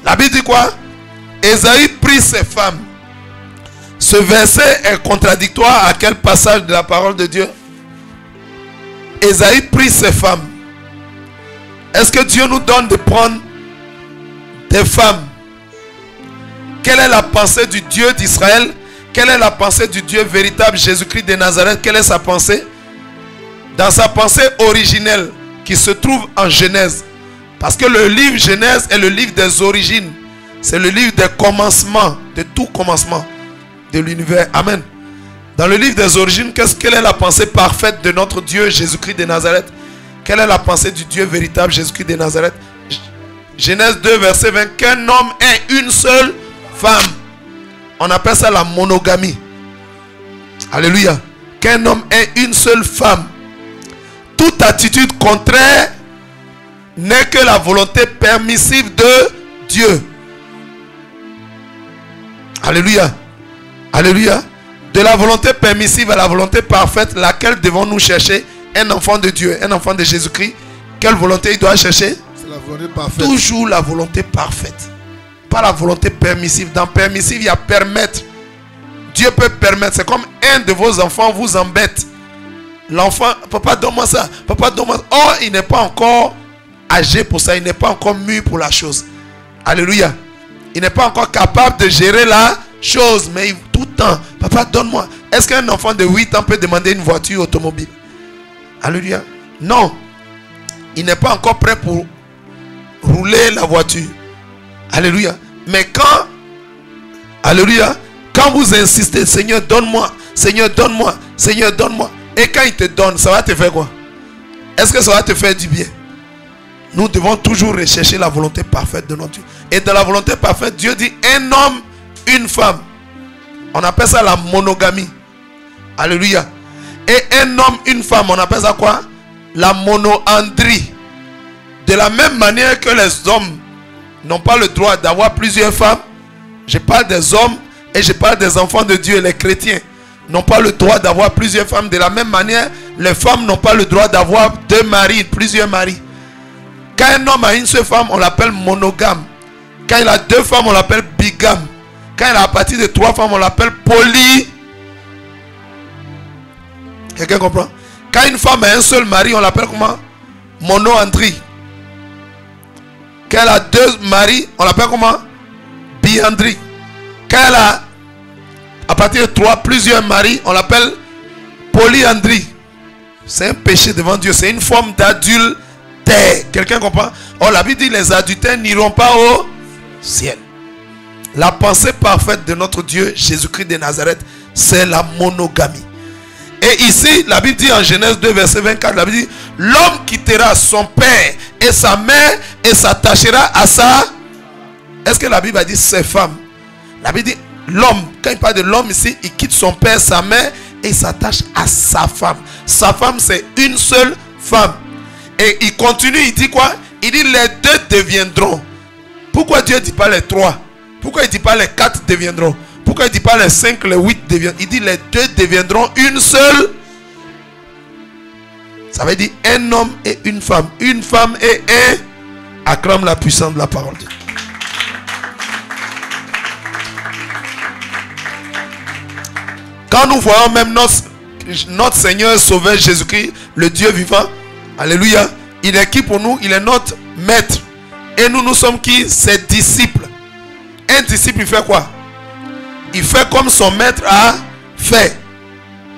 A: La Bible dit quoi? Ésaü prit ses femmes. Ce verset est contradictoire à quel passage de la parole de Dieu? Ésaü prit ses femmes. Est-ce que Dieu nous donne de prendre des femmes? Quelle est la pensée du Dieu d'Israël? Quelle est la pensée du Dieu véritable, Jésus-Christ de Nazareth? Quelle est sa pensée? Dans sa pensée originelle qui se trouve en Genèse. Parce que le livre Genèse est le livre des origines. C'est le livre des commencements, de tout commencement de l'univers. Amen. Dans le livre des origines, quelle est la pensée parfaite de notre Dieu, Jésus-Christ de Nazareth? Quelle est la pensée du Dieu véritable, Jésus-Christ de Nazareth? Genèse 2, verset 20. Qu'un homme ait une seule femme. On appelle ça la monogamie. Alléluia. Qu'un homme ait une seule femme. Toute attitude contraire n'est que la volonté permissive de Dieu. Alléluia. Alléluia. De la volonté permissive à la volonté parfaite, laquelle devons-nous chercher? Un enfant de Dieu, un enfant de Jésus-Christ. Quelle volonté il doit chercher?
B: C'est la volonté parfaite.
A: Toujours la volonté parfaite. Pas la volonté permissive. Dans permissive, il y a permettre. Dieu peut permettre. C'est comme un de vos enfants vous embête. L'enfant, papa donne-moi ça. Papa donne-moi ça. Oh, il n'est pas encore âgé pour ça. Il n'est pas encore mûr pour la chose. Alléluia. Il n'est pas encore capable de gérer la chose. Mais tout le temps, papa donne-moi. Est-ce qu'un enfant de 8 ans peut demander une voiture automobile? Alléluia. Non. Il n'est pas encore prêt pour rouler la voiture. Alléluia. Mais quand, alléluia, quand vous insistez, Seigneur, donne-moi, Seigneur, donne-moi, Seigneur, donne-moi. Et quand il te donne, ça va te faire quoi? Est-ce que ça va te faire du bien? Nous devons toujours rechercher la volonté parfaite de notre Dieu. Et dans la volonté parfaite, Dieu dit un homme, une femme. On appelle ça la monogamie. Alléluia. Et un homme, une femme, on appelle ça quoi? La monoandrie. De la même manière que les hommes n'ont pas le droit d'avoir plusieurs femmes, je parle des hommes et je parle des enfants de Dieu, les chrétiens n'ont pas le droit d'avoir plusieurs femmes. De la même manière, les femmes n'ont pas le droit d'avoir deux maris, plusieurs maris. Quand un homme a une seule femme, on l'appelle monogame. Quand il a deux femmes, on l'appelle bigame. Quand elle est à partir de 3 femmes, on l'appelle poly. Quelqu'un comprend? Quand une femme a un seul mari, on l'appelle comment? Monoandrie. Quand elle a 2 maris, on l'appelle comment? Biandrie. Quand elle a à partir de 3 plusieurs maris, on l'appelle polyandrie. C'est un péché devant Dieu. C'est une forme d'adultère. Quelqu'un comprend? Or la Bible dit les adultères n'iront pas au ciel. La pensée parfaite de notre Dieu, Jésus-Christ de Nazareth, c'est la monogamie. Et ici, la Bible dit en Genèse 2, verset 24, la Bible dit, l'homme quittera son père et sa mère et s'attachera à sa... Est-ce que la Bible a dit ses femmes? La Bible dit, l'homme, quand il parle de l'homme ici, il quitte son père, sa mère et il s'attache à sa femme. Sa femme, c'est une seule femme. Et il continue, il dit quoi? Il dit, les 2 deviendront. Pourquoi Dieu ne dit pas les 3? Pourquoi il ne dit pas les 4 deviendront? Pourquoi il ne dit pas les 5, les 8 deviendront? Il dit les 2 deviendront une seule. Ça veut dire un homme et une femme. Une femme et un. Acclame la puissance de la parole de Dieu. Quand nous voyons même notre Seigneur Sauveur Jésus-Christ, le Dieu vivant, alléluia, il est qui pour nous? Il est notre maître. Et nous, nous sommes qui? Ses disciples. Un disciple, il fait quoi? Il fait comme son maître a fait.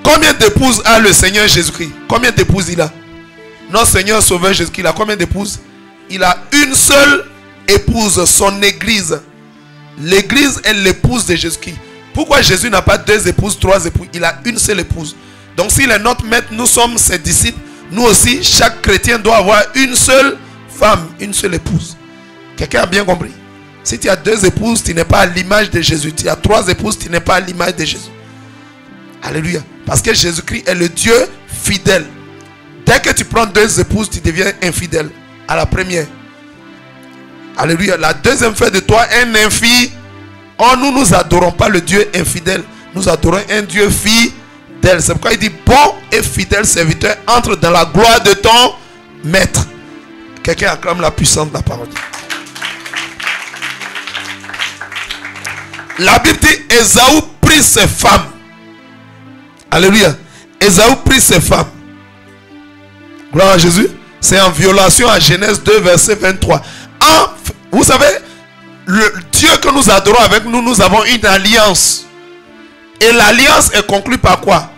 A: Combien d'épouses a le Seigneur Jésus-Christ? Combien d'épouses il a? Notre Seigneur Sauveur Jésus-Christ, il a combien d'épouses? Il a une seule épouse, son église. L'église est l'épouse de Jésus-Christ. Pourquoi Jésus n'a pas 2 épouses, 3 épouses? Il a une seule épouse. Donc s'il est notre maître, nous sommes ses disciples. Nous aussi, chaque chrétien doit avoir une seule femme, une seule épouse. Quelqu'un a bien compris? Si tu as 2 épouses, tu n'es pas à l'image de Jésus. Tu as 3 épouses, tu n'es pas à l'image de Jésus. Alléluia. Parce que Jésus-Christ est le Dieu fidèle. Dès que tu prends 2 épouses, tu deviens infidèle à la première. Alléluia. La deuxième fait de toi un infidèle. Oh, nous adorons pas le Dieu infidèle. Nous adorons un Dieu fidèle. C'est pourquoi il dit, bon et fidèle serviteur, entre dans la gloire de ton maître. Quelqu'un acclame la puissance de la parole. La Bible dit, Ésaü prit ses femmes. Alléluia. Ésaü prit ses femmes. Gloire à Jésus. C'est en violation à Genèse 2, verset 23. Vous savez, le Dieu que nous adorons avec nous, nous avons une alliance. Et l'alliance est conclue par quoi?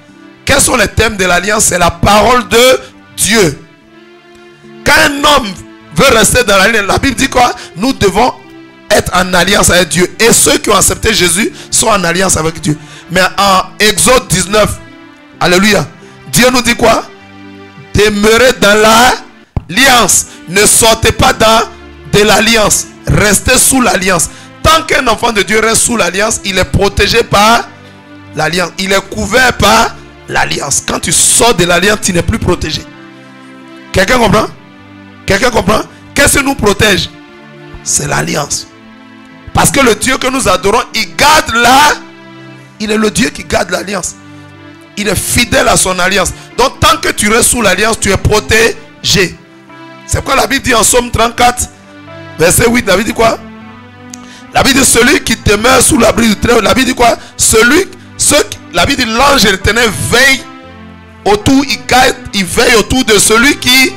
A: Quels sont les thèmes de l'alliance? C'est la parole de Dieu. Quand un homme veut rester dans l'alliance, la Bible dit quoi? Nous devons être en alliance avec Dieu. Et ceux qui ont accepté Jésus sont en alliance avec Dieu. Mais en Exode 19, alléluia, Dieu nous dit quoi? Demeurez dans l'alliance. Ne sortez pas de l'alliance. Restez sous l'alliance. Tant qu'un enfant de Dieu reste sous l'alliance, il est protégé par l'alliance. Il est couvert par l'alliance. Quand tu sors de l'alliance, tu n'es plus protégé. Quelqu'un comprend? Quelqu'un comprend? Qu'est-ce qui nous protège? C'est l'alliance. Parce que le Dieu que nous adorons, il garde il est le Dieu qui garde l'alliance. Il est fidèle à son alliance. Donc tant que tu restes sous l'alliance, tu es protégé. C'est pourquoi la Bible dit en Psaume 34, verset 8, la Bible dit quoi? La Bible dit celui qui demeure sous l'abri du Très-Haut. La Bible dit quoi? La Bible dit l'ange de l'Éternel veille autour, il veille autour de celui qui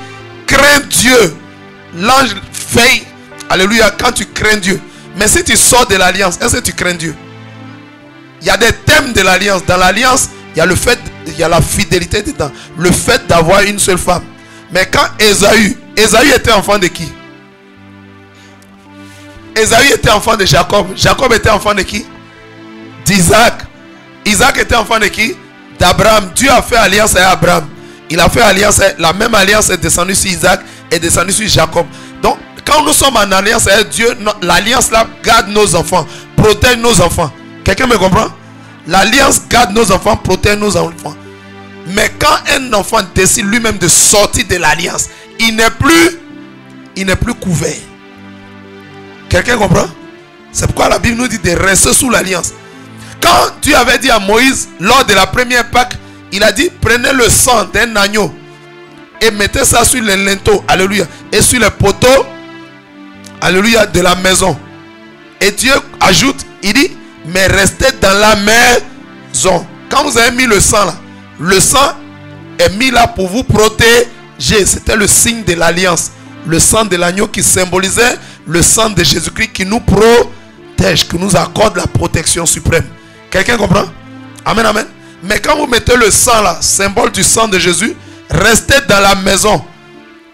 A: craint Dieu. L'ange veille, alléluia, quand tu crains Dieu. Mais si tu sors de l'alliance, est-ce que tu crains Dieu? Il y a des thèmes de l'alliance. Dans l'alliance, il y a la fidélité dedans. Le fait d'avoir une seule femme. Mais quand Ésaü était enfant de qui? Ésaü était enfant de Jacob. Jacob était enfant de qui? D'Isaac. Isaac était enfant de qui? D'Abraham. Dieu a fait alliance avec Abraham. Il a fait alliance, la même alliance est descendue sur Isaac et descendue sur Jacob. Donc, quand nous sommes en alliance avec Dieu, l'alliance là garde nos enfants, protège nos enfants. Quelqu'un me comprend? L'alliance garde nos enfants, protège nos enfants. Mais quand un enfant décide lui-même de sortir de l'alliance, il n'est plus couvert. Quelqu'un comprend? C'est pourquoi la Bible nous dit de rester sous l'alliance. Quand Dieu avait dit à Moïse, lors de la première Pâque, il a dit, prenez le sang d'un agneau et mettez ça sur les linteaux, alléluia, et sur les poteaux, alléluia, de la maison. Et Dieu ajoute, il dit, mais restez dans la maison. Quand vous avez mis le sang là, le sang est mis là pour vous protéger. C'était le signe de l'alliance. Le sang de l'agneau qui symbolisait le sang de Jésus-Christ qui nous protège, qui nous accorde la protection suprême. Quelqu'un comprend? Amen, amen. Mais quand vous mettez le sang là, symbole du sang de Jésus, restez dans la maison.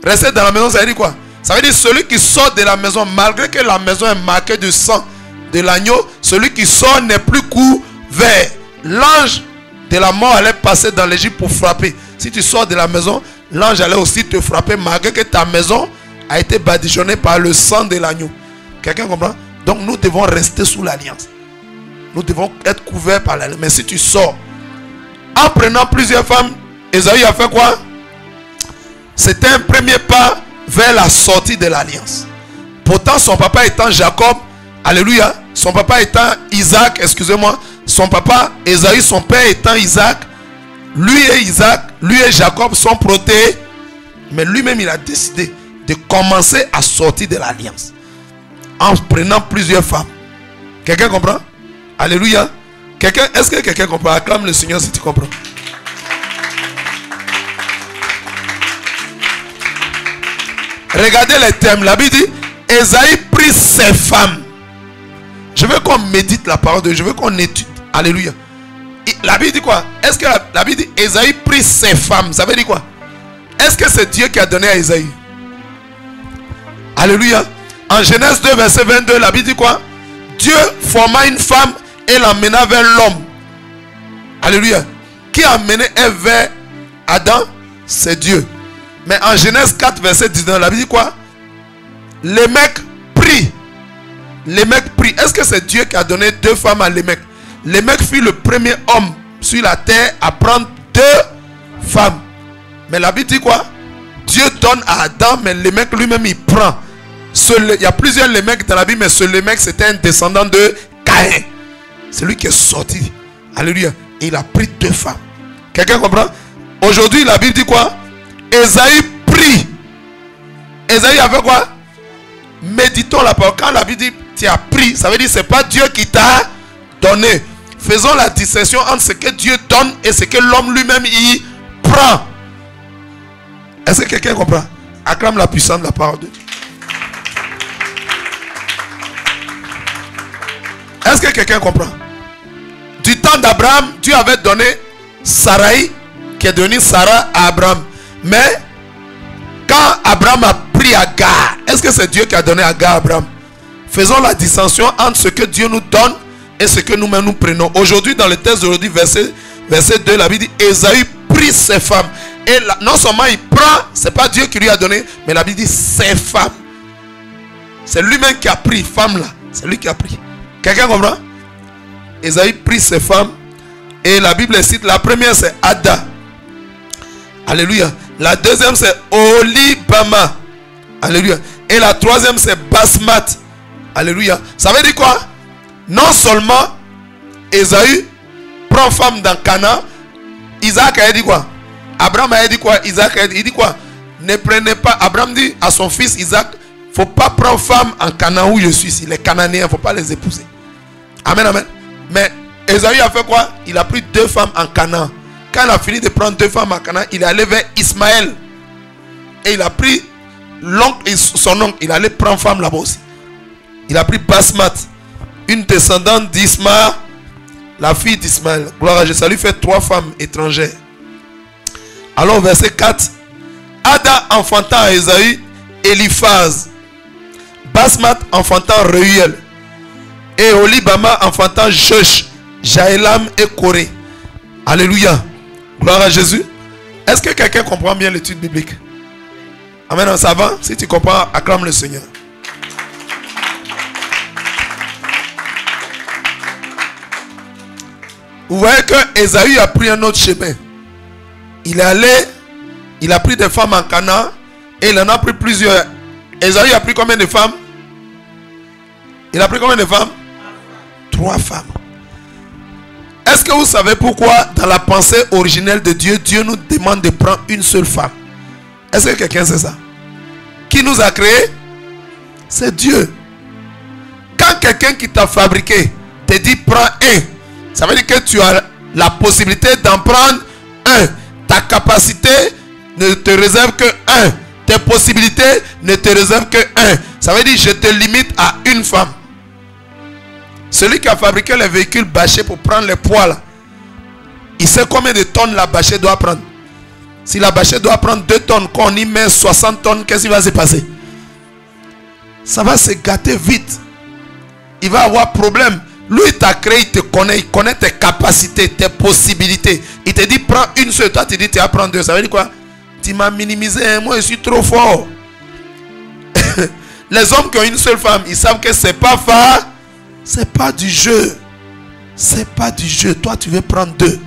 A: Restez dans la maison, ça veut dire quoi? Ça veut dire celui qui sort de la maison, malgré que la maison est marquée du sang de l'agneau, celui qui sort n'est plus couvert. L'ange de la mort allait passer dans l'Égypte pour frapper. Si tu sors de la maison, l'ange allait aussi te frapper, malgré que ta maison a été badigeonnée par le sang de l'agneau. Quelqu'un comprend? Donc nous devons rester sous l'alliance. Nous devons être couverts par l'alliance. Mais si tu sors, en prenant plusieurs femmes, Ésaü a fait quoi? C'était un premier pas vers la sortie de l'alliance. Pourtant son papa étant Jacob, alléluia, son papa étant Isaac, excusez-moi, son papa Ésaü, son père étant Isaac, lui et Jacob sont protégés, mais lui-même il a décidé de commencer à sortir de l'alliance en prenant plusieurs femmes. Quelqu'un comprend? Alléluia. Est-ce que quelqu'un comprend? Acclame le Seigneur si tu comprends. Regardez les thèmes. La Bible dit Ésaü prit ses femmes. Je veux qu'on médite la parole de Dieu. Je veux qu'on étudie. Alléluia. La Bible dit quoi? Est-ce que la Bible dit Ésaü prit ses femmes? Ça veut dire quoi? Est-ce que c'est Dieu qui a donné à Ésaü? Alléluia. En Genèse 2 verset 22, la Bible dit quoi? Dieu forma une femme et l'emmena vers l'homme. Alléluia. Qui a amené Ève vers Adam? C'est Dieu. Mais en Genèse 4 verset 19, la Bible dit quoi? Lémec prit. Lémec prit. Est-ce que c'est Dieu qui a donné deux femmes à Lémec? Lémec fut le premier homme sur la terre à prendre deux femmes. Mais la Bible dit quoi? Dieu donne à Adam, mais Lémec lui-même il prend. Il y a plusieurs Lémec dans la Bible, mais ce Lémec c'était un descendant de Caïn. C'est lui qui est sorti. Alléluia. Et il a pris deux femmes. Quelqu'un comprend? Aujourd'hui la Bible dit quoi? Ésaü prit. Ésaü a fait quoi? Méditons la parole. Quand la Bible dit tu as pris, ça veut dire c'est pas Dieu qui t'a donné. Faisons la distinction entre ce que Dieu donne et ce que l'homme lui-même y prend. Est-ce que quelqu'un comprend? Acclame la puissance de la parole de Dieu. Est-ce que quelqu'un comprend? Du temps d'Abraham, Dieu avait donné Sarai, qui est devenue Sarah, à Abraham. Mais quand Abraham a pris Agar, est-ce que c'est Dieu qui a donné Agar à Abraham? Faisons la distinction entre ce que Dieu nous donne et ce que nous-mêmes nous prenons. Aujourd'hui, dans le texte d'aujourd'hui, verset 2, la Bible dit Ésaü prit ses femmes. Et non seulement il prend, c'est pas Dieu qui lui a donné, mais la Bible dit ses femmes. C'est lui-même qui a pris, femme là. C'est lui qui a pris. Quelqu'un comprend? Ésaü prit ses femmes. Et la Bible cite, la première c'est Ada. Alléluia. La deuxième c'est Olibama. Alléluia. Et la troisième c'est Basmat. Alléluia. Ça veut dire quoi? Non seulement Ésaü prend femme dans Canaan. Isaac a dit quoi? Abraham a dit quoi? Isaac a dit, il dit quoi? Ne prenez pas. Abraham dit à son fils Isaac, faut pas prendre femme en Canaan où je suis ici. Les Cananéens, il ne faut pas les épouser. Amen, amen. Mais Ésaü a fait quoi? Il a pris deux femmes en Canaan. Quand il a fini de prendre deux femmes en Canaan, il est allé vers Ismaël. Et il a pris l'oncle et son oncle. Il allait prendre femme là-bas aussi. Il a pris Basmat, une descendante d'Ismaël, la fille d'Ismaël. Gloire à Dieu. Ça lui fait 3 femmes étrangères. Alors verset 4. Ada enfantant à Ésaü Eliphaz. Basmat enfantant Reuel. Et Olibama enfantant Josh, Jaélam et Corée. Alléluia. Gloire à Jésus. Est-ce que quelqu'un comprend bien l'étude biblique? Amen. Ça va? Si tu comprends, acclame le Seigneur. Vous voyez que Ésaü a pris un autre chemin. Il est allé, il a pris des femmes en Canaan et il en a pris plusieurs. Ésaü a pris combien de femmes? Il a pris combien de femmes? 3 femmes. Est-ce que vous savez pourquoi dans la pensée originelle de Dieu, Dieu nous demande de prendre une seule femme? Est-ce que quelqu'un sait ça? Qui nous a créés? C'est Dieu. Quand quelqu'un qui t'a fabriqué te dit prends un, ça veut dire que tu as la possibilité d'en prendre un. Ta capacité ne te réserve que un. Tes possibilités ne te réservent que un. Ça veut dire je te limite à une femme. Celui qui a fabriqué les véhicules bâchés pour prendre les poids là, il sait combien de tonnes la bâchée doit prendre. Si la bâchée doit prendre 2 tonnes, quand on y met 60 tonnes, qu'est-ce qui va se passer? Ça va se gâter vite. Il va avoir problème. Lui, il t'a créé, il connaît tes capacités, tes possibilités. Il te dit prends une seule, toi tu dis tu vas prendre 2. Ça veut dire quoi? Tu m'as minimisé, hein? Moi je suis trop fort. Les hommes qui ont une seule femme, ils savent que c'est pas fort. C'est pas du jeu. C'est pas du jeu. Toi tu veux prendre 2.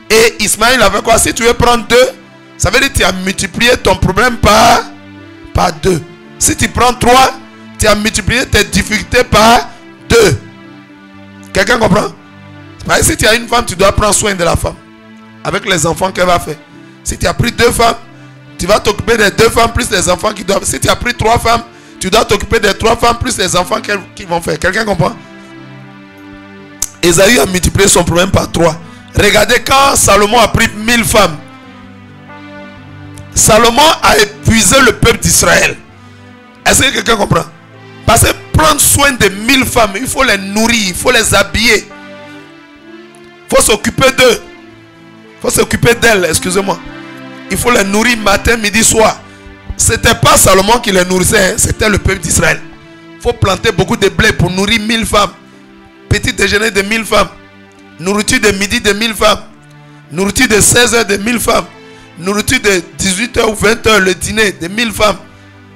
A: Et Ismaël avait quoi? Si tu veux prendre 2, ça veut dire que tu as multiplié ton problème par 2. Si tu prends 3, tu as multiplié tes difficultés par 2. Quelqu'un comprend? Si tu as une femme, tu dois prendre soin de la femme. Avec les enfants qu'elle va faire. Si tu as pris 2 femmes, tu vas t'occuper des 2 femmes plus les enfants qui doivent. Si tu as pris 3 femmes, tu dois t'occuper des 3 femmes plus les enfants qui vont faire. Quelqu'un comprend? Ésaü a multiplié son problème par 3. Regardez quand Salomon a pris 1000 femmes. Salomon a épuisé le peuple d'Israël. Est-ce que quelqu'un comprend? Parce que prendre soin de 1000 femmes, il faut les nourrir, il faut les habiller. Il faut s'occuper d'eux. Il faut s'occuper d'elles, excusez-moi. Il faut les nourrir matin, midi, soir. Ce n'était pas Salomon qui les nourrissait, hein, c'était le peuple d'Israël. Il faut planter beaucoup de blé pour nourrir 1000 femmes. Petit déjeuner de 1000 femmes. Nourriture de midi de 1000 femmes. Nourriture de 16h de 1000 femmes. Nourriture de 18h ou 20h le dîner de 1000 femmes.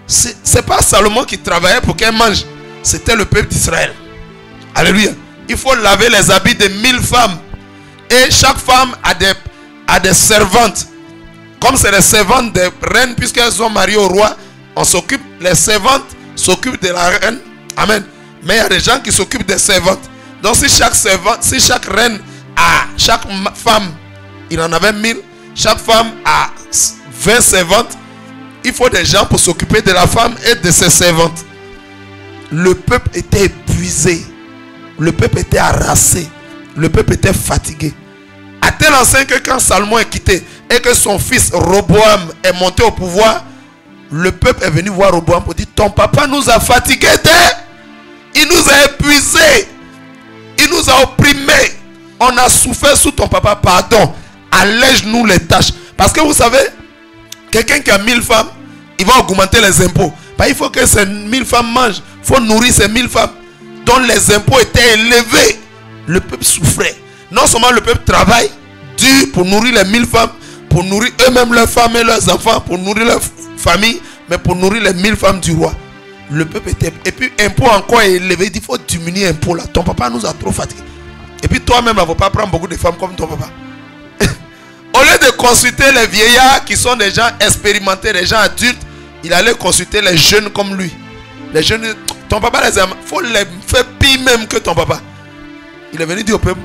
A: Ce n'est pas Salomon qui travaillait pour qu'elle mange. C'était le peuple d'Israël. Alléluia. Il faut laver les habits de 1000 femmes. Et chaque femme a des servantes. Comme c'est les servantes des reines, puisqu'elles sont mariées au roi, on s'occupe, les servantes s'occupent de la reine. Amen. Mais il y a des gens qui s'occupent des servantes. Donc si chaque reine a, chaque femme, il en avait 1000, chaque femme a 20 servantes, il faut des gens pour s'occuper de la femme et de ses servantes. Le peuple était épuisé. Le peuple était harassé. Le peuple était fatigué. À tel enseigne que quand Salomon est quitté et que son fils Roboam est monté au pouvoir, le peuple est venu voir Roboam pour dire: ton papa nous a fatigués, il nous a épuisés, il nous a opprimés, on a souffert sous ton papa, pardon, allège-nous les tâches. Parce que vous savez, quelqu'un qui a 1000 femmes, il va augmenter les impôts. Il faut que ces 1000 femmes mangent, il faut nourrir ces 1000 femmes dont les impôts étaient élevés. Le peuple souffrait. Non seulement le peuple travaille dur pour nourrir les 1000 femmes, pour nourrir eux-mêmes leurs femmes et leurs enfants, pour nourrir leur famille, mais pour nourrir les 1000 femmes du roi. Le peuple était... Et puis impôt encore élevé, il dit: il faut diminuer l'impôt là. Ton papa nous a trop fatigués. Et puis toi-même, il ne faut pas prendre beaucoup de femmes comme ton papa. Au lieu de consulter les vieillards qui sont des gens expérimentés, des gens adultes, il allait consulter les jeunes comme lui. Les jeunes, ton papa les aime. Il faut les faire pire même que ton papa. Il est venu dire au peuple: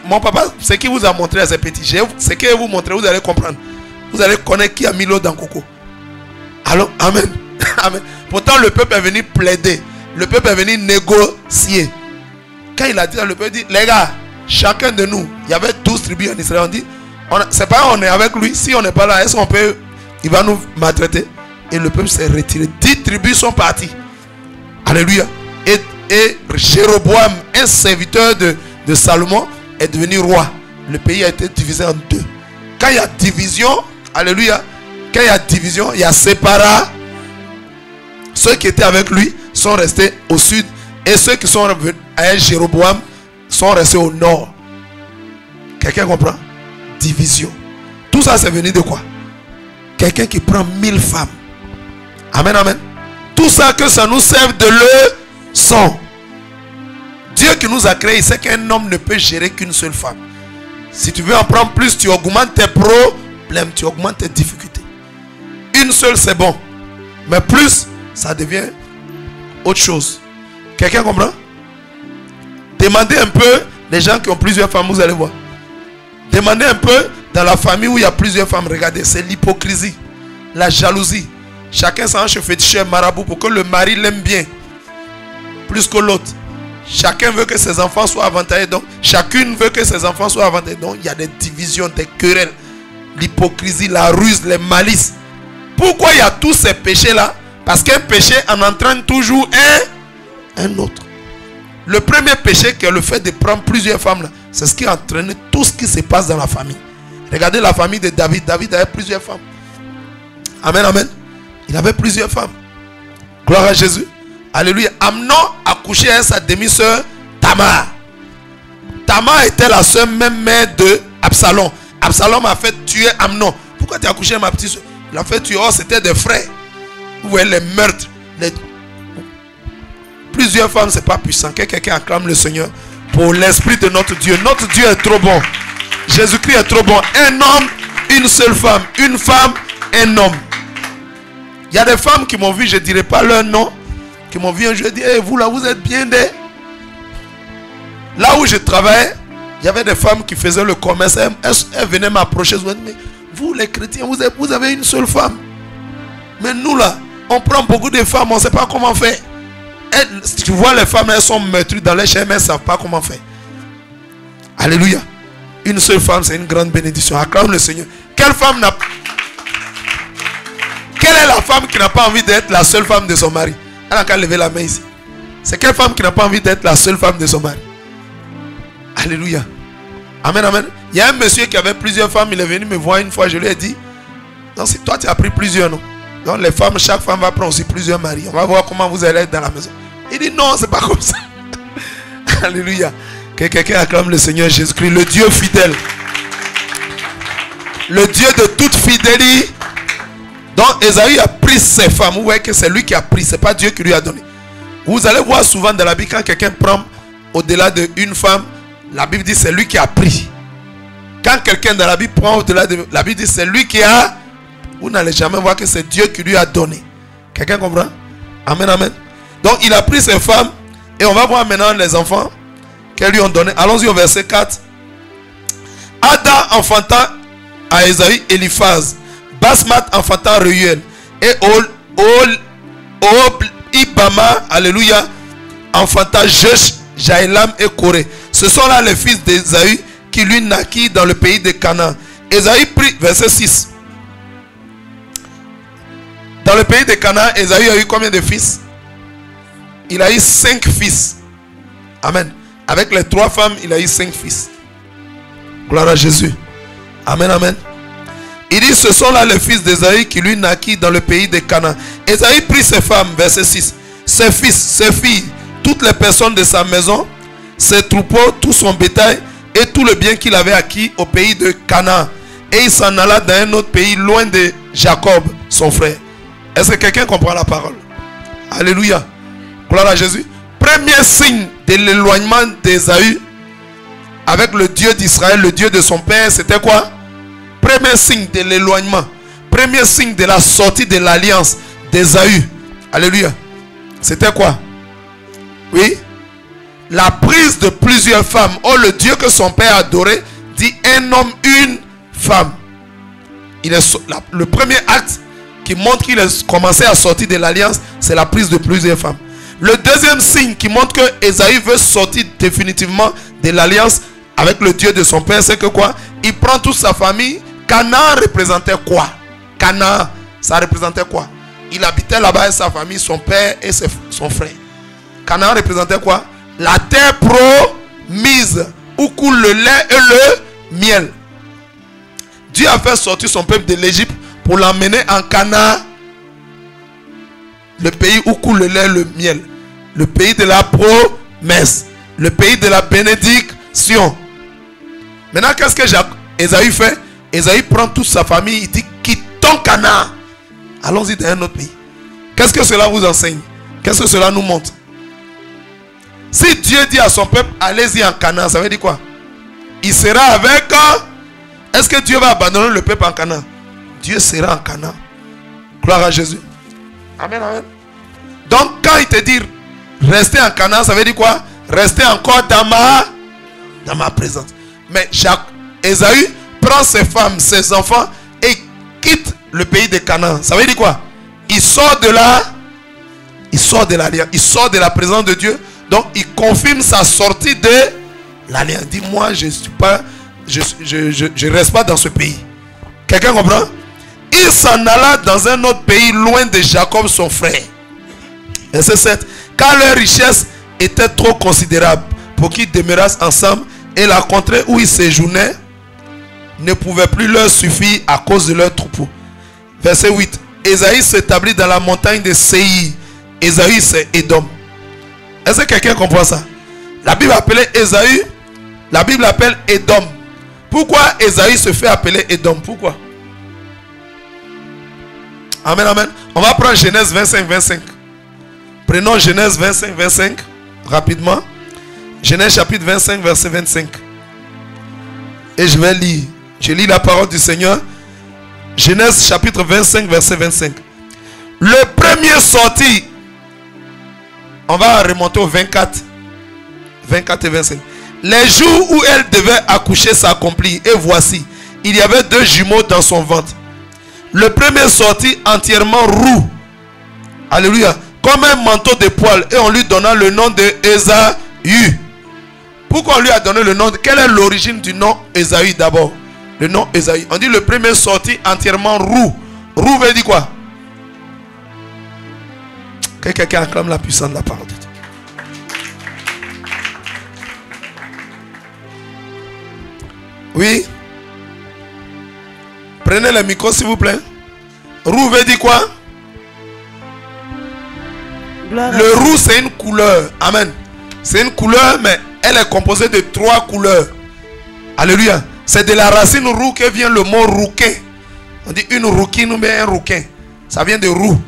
A: mon papa, ce qu'il vous a montré à ces petits, ce qu'il vous montrer, vous allez comprendre. Vous allez connaître qui a mis l'eau dans le coco. Alors, amen. Amen. Pourtant, le peuple est venu plaider. Le peuple est venu négocier. Quand il a dit, le peuple dit: les gars, chacun de nous, il y avait 12 tribus en Israël. On dit: c'est pas on est avec lui. Si on n'est pas là, est-ce qu'on peut, il va nous maltraiter? Et le peuple s'est retiré. 10 tribus sont partis. Alléluia. Et Jéroboam, un serviteur de Salomon, est devenu roi. Le pays a été divisé en 2. Quand il y a division, alléluia, quand il y a division, il y a séparat. Ceux qui étaient avec lui sont restés au sud. Et ceux qui sont revenus à Jéroboam sont restés au nord. Quelqu'un comprend? Division. Tout ça, c'est venu de quoi? Quelqu'un qui prend 1000 femmes. Amen, amen. Tout ça, que ça nous serve de leçon. Dieu qui nous a créés, il sait qu'un homme ne peut gérer qu'une seule femme. Si tu veux en prendre plus, tu augmentes tes problèmes, tu augmentes tes difficultés. Une seule, c'est bon. Mais plus, ça devient autre chose. Quelqu'un comprend? Demandez un peu les gens qui ont plusieurs femmes, vous allez voir. Demandez un peu dans la famille où il y a plusieurs femmes. Regardez, c'est l'hypocrisie, la jalousie. Chacun s'en chez féticheur marabout pour que le mari l'aime bien plus que l'autre. Chacun veut que ses enfants soient avantagés. Donc, chacune veut que ses enfants soient avantagés. Donc, il y a des divisions, des querelles, l'hypocrisie, la ruse, les malices. Pourquoi il y a tous ces péchés-là? Parce qu'un péché en entraîne toujours un autre. Le premier péché, qui est le fait de prendre plusieurs femmes, c'est ce qui a entraîné tout ce qui se passe dans la famille. Regardez la famille de David. David avait plusieurs femmes. Amen, amen. Il avait plusieurs femmes. Gloire à Jésus. Alléluia. Amnon a couché avec sa demi-sœur Tamar. Tamar était la sœur même mère de Absalom. Absalom a fait tuer Amnon. Pourquoi tu as couché avec ma petite sœur? Il a fait tuer. Oh, c'était des frères. Vous voyez les meurtres. Plusieurs femmes, c'est pas puissant. Que quelqu'un acclame le Seigneur pour l'esprit de notre Dieu. Notre Dieu est trop bon. Jésus-Christ est trop bon. Un homme, une seule femme. Une femme, un homme. Il y a des femmes qui m'ont vu, je ne dirai pas leur nom, qui m'ont vu un jour et dit, hey, vous là, vous êtes bien des... Là où je travaillais, il y avait des femmes qui faisaient le commerce. Elles venaient m'approcher. Mais vous les chrétiens, vous avez une seule femme. Mais nous là, on prend beaucoup de femmes, on ne sait pas comment faire. Tu vois les femmes, elles sont meurtries dans les chaînes, mais elles ne savent pas comment faire. Alléluia. Une seule femme, c'est une grande bénédiction. Acclame le Seigneur. Quelle femme n'a... Quelle est la femme qui n'a pas envie d'être la seule femme de son mari? Elle n'a qu'à lever la main ici. C'est quelle femme qui n'a pas envie d'être la seule femme de son mari? Alléluia. Amen, amen. Il y a un monsieur qui avait plusieurs femmes. Il est venu me voir une fois. Je lui ai dit, non, si toi tu as pris plusieurs, non? Donc les femmes, chaque femme va prendre aussi plusieurs maris. On va voir comment vous allez être dans la maison. Il dit non, c'est pas comme ça. Alléluia. Que quelqu'un acclame le Seigneur Jésus-Christ, le Dieu fidèle. Le Dieu de toute fidélité. Donc Esaü a pris ses femmes. Vous voyez que c'est lui qui a pris. Ce n'est pas Dieu qui lui a donné. Vous allez voir souvent dans la Bible, quand quelqu'un prend au-delà d'une femme, la Bible dit c'est lui qui a pris. Quand quelqu'un dans la Bible prend au-delà de... La Bible dit c'est lui qui a... Vous n'allez jamais voir que c'est Dieu qui lui a donné. Quelqu'un comprend? Amen, amen. Donc il a pris ses femmes. Et on va voir maintenant les enfants qu'elles lui ont donné. Allons-y au verset 4. Ada enfanta à Esaü Eliphaz. Basmat enfanta Reuel. Et Ibama, alléluia, enfanta Jesh, Jaélam et Corée. Ce sont là les fils d'Esaü qui lui naquirent dans le pays de Canaan. Esaü prit, verset 6. Dans le pays de Canaan, Esaü a eu combien de fils? Il a eu 5 fils. Amen. Avec les 3 femmes, il a eu 5 fils. Gloire à Jésus. Amen, amen. Il dit, ce sont là les fils d'Esaü qui lui naquirent dans le pays de Canaan. Esaü prit ses femmes, verset 6. Ses fils, ses filles, toutes les personnes de sa maison, ses troupeaux, tout son bétail et tout le bien qu'il avait acquis au pays de Canaan. Et il s'en alla dans un autre pays, loin de Jacob, son frère. Est-ce que quelqu'un comprend la parole? Alléluia. Gloire à Jésus. Premier signe de l'éloignement d'Esaü avec le Dieu d'Israël, le Dieu de son père, c'était quoi? Premier signe de l'éloignement. Premier signe de la sortie de l'alliance d'Esaü. Alléluia. C'était quoi? Oui. La prise de plusieurs femmes. Oh, le Dieu que son père adorait dit un homme, une femme. Le premier acte qui montre qu'il a commencé à sortir de l'alliance, c'est la prise de plusieurs femmes. Le deuxième signe qui montre que Esaü veut sortir définitivement de l'alliance avec le Dieu de son père, c'est que quoi? Il prend toute sa famille. Canaan représentait quoi? Canaan, ça représentait quoi? Il habitait là-bas avec sa famille, son père et son frère. Canaan représentait quoi? La terre promise où coule le lait et le miel. Dieu a fait sortir son peuple de l'Égypte pour l'emmener en Canaan, le pays où coule le lait et le miel, le pays de la promesse, le pays de la bénédiction. Maintenant, qu'est-ce que Esaü fait? Esaü prend toute sa famille, il dit quittons Canaan, allons-y dans un autre pays. Qu'est-ce que cela vous enseigne? Qu'est-ce que cela nous montre? Si Dieu dit à son peuple allez-y en Canaan, ça veut dire quoi? Il sera avec... Est-ce que Dieu va abandonner le peuple en Canaan? Dieu sera en Canaan. Gloire à Jésus. Amen, amen. Donc quand il te dit rester en Canaan, ça veut dire quoi? Rester encore dans ma présence. Mais Esaü prend ses femmes, ses enfants et quitte le pays de Canaan. Ça veut dire quoi? Il sort de l'alliance, il sort de la présence de Dieu Donc il confirme sa sortie de l'alliance. Il dit, moi je suis pas, je reste pas dans ce pays. Quelqu'un comprend? Il s'en alla dans un autre pays loin de Jacob son frère. Verset 7. Car leur richesse était trop considérable pour qu'ils demeurassent ensemble, et la contrée où ils séjournaient ne pouvait plus leur suffire à cause de leurs troupeaux. Verset 8. Ésaü s'établit dans la montagne de Séir. Ésaü c'est Édom. Est-ce que quelqu'un comprend ça? La Bible appelait Ésaü, la Bible appelle Édom. Pourquoi Ésaü se fait appeler Édom? Pourquoi? Amen, amen. On va prendre Genèse 25, 25. Prenons Genèse 25, 25 rapidement. Genèse chapitre 25, verset 25. Et je vais lire. Je lis la parole du Seigneur. Genèse chapitre 25, verset 25. Le premier sorti. On va remonter au 24. 24 et 25. Les jours où elle devait accoucher s'accomplirent. Et voici, il y avait 2 jumeaux dans son ventre. Le premier sortit entièrement roux. Alléluia. Comme un manteau de poils. Et on lui donna le nom de Ésaü. Pourquoi on lui a donné le nom? Quelle est l'origine du nom Ésaü d'abord? Le nom Ésaü. On dit le premier sorti entièrement roux. Roux veut dire quoi? Que quelqu'un acclame la puissance de la parole de Dieu. Oui. Prenez le micro s'il vous plaît. Roux veut dire quoi? Le roux c'est une couleur. Amen. C'est une couleur, mais elle est composée de 3 couleurs. Alléluia. C'est de la racine roux que vient le mot rouquin. On dit une rouquine ou bien un rouquin. Ça vient de roux.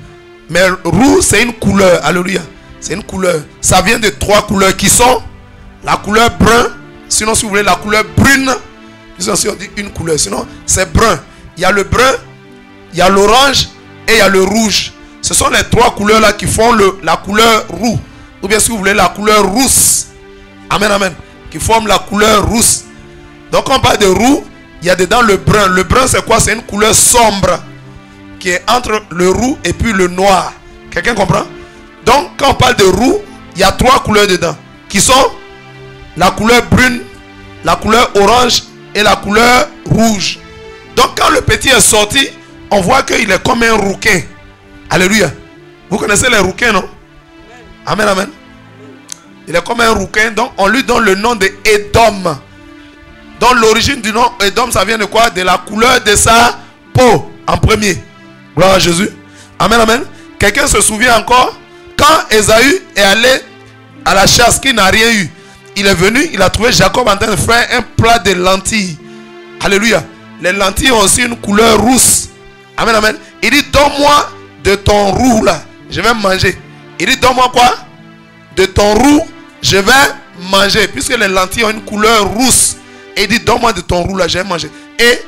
A: Mais roux c'est une couleur. Alléluia. C'est une couleur. Ça vient de 3 couleurs qui sont la couleur brun. Sinon si vous voulez la couleur brune. Sinon si on dit une couleur. Sinon c'est brun. Il y a le brun, il y a l'orange et il y a le rouge. Ce sont les 3 couleurs là qui font la couleur roux. Ou bien si vous voulez la couleur rousse. Amen, amen. Qui forment la couleur rousse. Donc quand on parle de roux, il y a dedans le brun. Le brun c'est quoi? C'est une couleur sombre. Qui est entre le roux et puis le noir. Quelqu'un comprend? Donc quand on parle de roux, il y a 3 couleurs dedans. Qui sont la couleur brune, la couleur orange et la couleur rouge. Donc quand le petit est sorti, on voit qu'il est comme un rouquin. Alléluia. Vous connaissez les rouquins, non? Amen, amen. Il est comme un rouquin. Donc on lui donne le nom de Édom. Donc l'origine du nom Édom, ça vient de quoi? De la couleur de sa peau. En premier. Gloire à Jésus. Amen, amen. Quelqu'un se souvient encore? Quand Ésaü est allé à la chasse, qu'il n'a rien eu, il est venu, il a trouvé Jacob en train de faire un plat de lentilles. Alléluia. Les lentilles ont aussi une couleur rousse. Amen, amen. Il dit, donne-moi de ton roux là. Je vais manger. Il dit, donne-moi quoi? De ton roux, je vais manger. Puisque les lentilles ont une couleur rousse. Et il dit, donne-moi de ton roux là, je vais manger. Et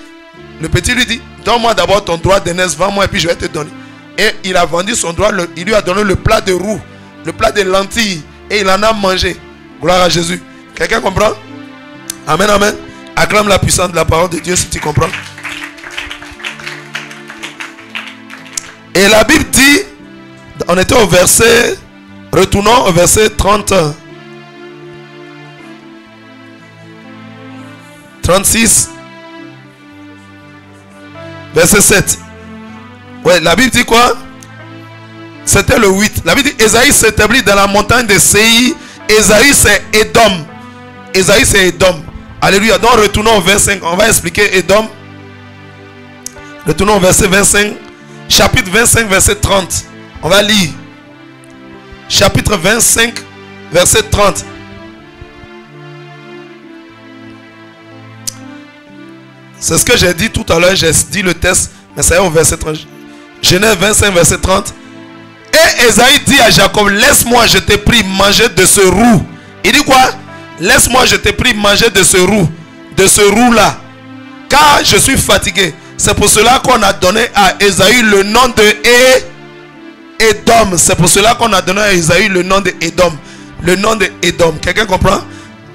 A: le petit lui dit, donne-moi d'abord ton droit d'aînesse, vends-moi et puis je vais te donner. Et il a vendu son droit, il lui a donné le plat de roux, le plat de lentilles. Et il en a mangé. Gloire à Jésus. Quelqu'un comprend? Amen, amen. Acclame la puissance de la parole de Dieu si tu comprends. Et la Bible dit, on était au verset, retournons au verset 30, 36, verset 7. Ouais, la Bible dit quoi? C'était le 8. La Bible dit, Ésaü s'établit dans la montagne de Séir. Ésaü c'est Édom. Ésaü c'est Édom. Alléluia. Donc retournons au verset 5. On va expliquer Édom. Retournons au verset 25. Chapitre 25, verset 30. On va lire. Chapitre 25, verset 30. C'est ce que j'ai dit tout à l'heure. J'ai dit le test. Mais ça est au verset 30. Genèse 25, verset 30. Et Ésaü dit à Jacob, laisse-moi, je te prie, manger de ce roux. Il dit quoi? Laisse-moi, je te prie, manger de ce roux-là. Car je suis fatigué. C'est pour cela qu'on a donné à Ésaü le nom de Édom. C'est pour cela qu'on a donné à Ésaü le nom de Édom. Le nom de Édom. Quelqu'un comprend?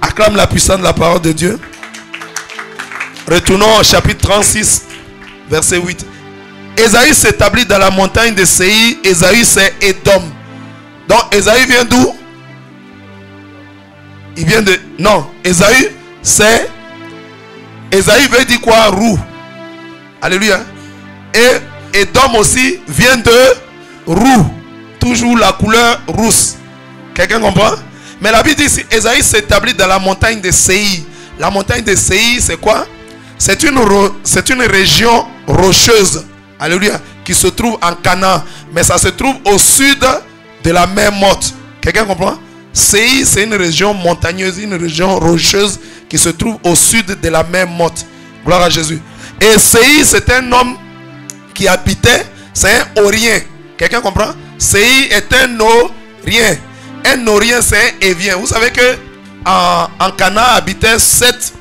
A: Acclame la puissance de la parole de Dieu. Retournons au chapitre 36, verset 8. Ésaü s'établit dans la montagne de Séir. Ésaü c'est Édom. Donc Ésaü vient d'où? Il vient de... Non, Ésaü, c'est... Ésaü veut dire quoi? Roux. Alléluia. Et Édom aussi vient de roux. Toujours la couleur rousse. Quelqu'un comprend? Mais la Bible dit ici, Ésaü s'établit dans la montagne de Séir. La montagne de Séir, c'est quoi? C'est une région rocheuse. Alléluia. Qui se trouve en Canaan. Mais ça se trouve au sud de la mer Morte. Quelqu'un comprend? Séir, c'est une région montagneuse, une région rocheuse qui se trouve au sud de la mer Morte. Gloire à Jésus. Et Séir, c'est un homme qui habitait, c'est un Orien. Quelqu'un comprend? Séir est un Orien. Un Orien, c'est un Évien. Vous savez que en Canaan habitaient sept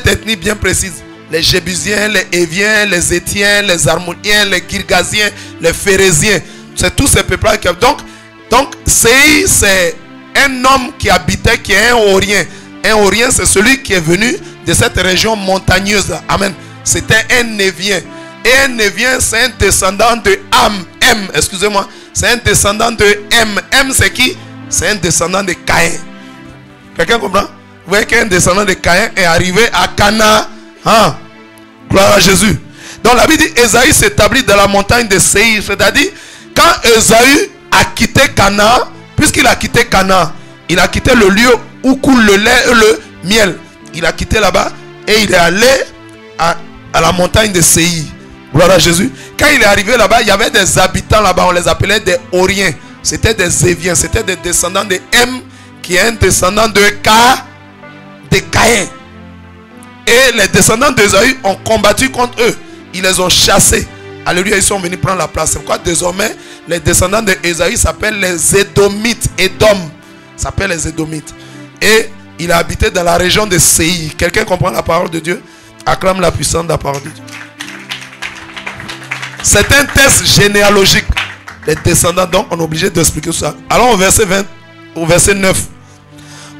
A: ethnies bien précises. Les Jébusiens, les Éviens, les Étiens, les Armoniens, les Girgasiens, les Phérésiens. C'est tous ces peuples-là qui habitent. Donc, Séir, c'est un homme qui habitait, qui est un Orien. Un Orien, c'est celui qui est venu de cette région montagneuse. Amen. C'était un Évien. Et un Évien, c'est un descendant de excusez-moi. C'est un descendant de M, c'est qui? C'est un descendant de Caïn. Quelqu'un comprend? Vous voyez qu'un descendant de Caïn est arrivé à Canaan. Hein? Gloire à Jésus. Donc la Bible dit Ésaü s'établit dans la montagne de Séir. C'est-à-dire, quand Ésaü a quitté Canaan, puisqu'il a quitté Canaan, il a quitté le lieu où coule le lait et le miel. Il a quitté là-bas et il est allé à la montagne de Séir. Gloire à Jésus. Quand il est arrivé là-bas, il y avait des habitants là-bas, on les appelait des Oriens. C'était des Éviens, c'était des descendants de M, qui est un descendant de Caïn. Et les descendants d'Ésaü ont combattu contre eux. Ils les ont chassés. Alléluia, ils sont venus prendre la place. C'est pourquoi désormais, les descendants d'Ésaü s'appellent les Édomites. Édom s'appelle les Édomites. Et il a habité dans la région de Séir. Quelqu'un comprend la parole de Dieu? Acclame la puissance de la parole de Dieu. C'est un test généalogique. Les descendants, donc on est obligé d'expliquer ça. Allons au verset 9.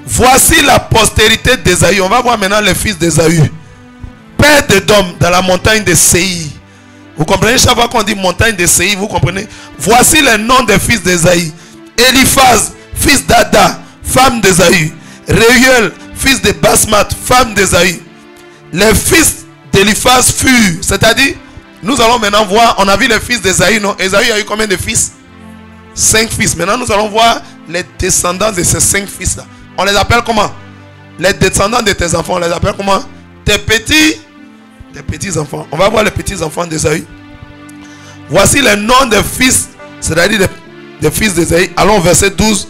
A: Voici la postérité d'Ésaü. On va voir maintenant les fils d'Ésaü. Père d'Édom dans la montagne de Séir. Vous comprenez? Chaque fois qu'on dit montagne de Séir, vous comprenez? Voici les noms des fils d'Ésaü. Éliphaz, fils d'Ada, femme d'Ésaü. Réuel, fils de Basmat, femme d'Ésaü. Les fils d'Éliphaz furent, c'est-à-dire, nous allons maintenant voir, on a vu les fils d'Ésaü, non? Ésaü a eu combien de fils? 5 fils. Maintenant, nous allons voir les descendants de ces 5 fils-là. On les appelle comment? Les descendants de tes enfants, on les appelle comment? Tes petits enfants. On va voir les petits enfants d'Ésaü. Voici les noms des fils, c'est-à-dire des fils d'Ésaü. Allons au verset 12.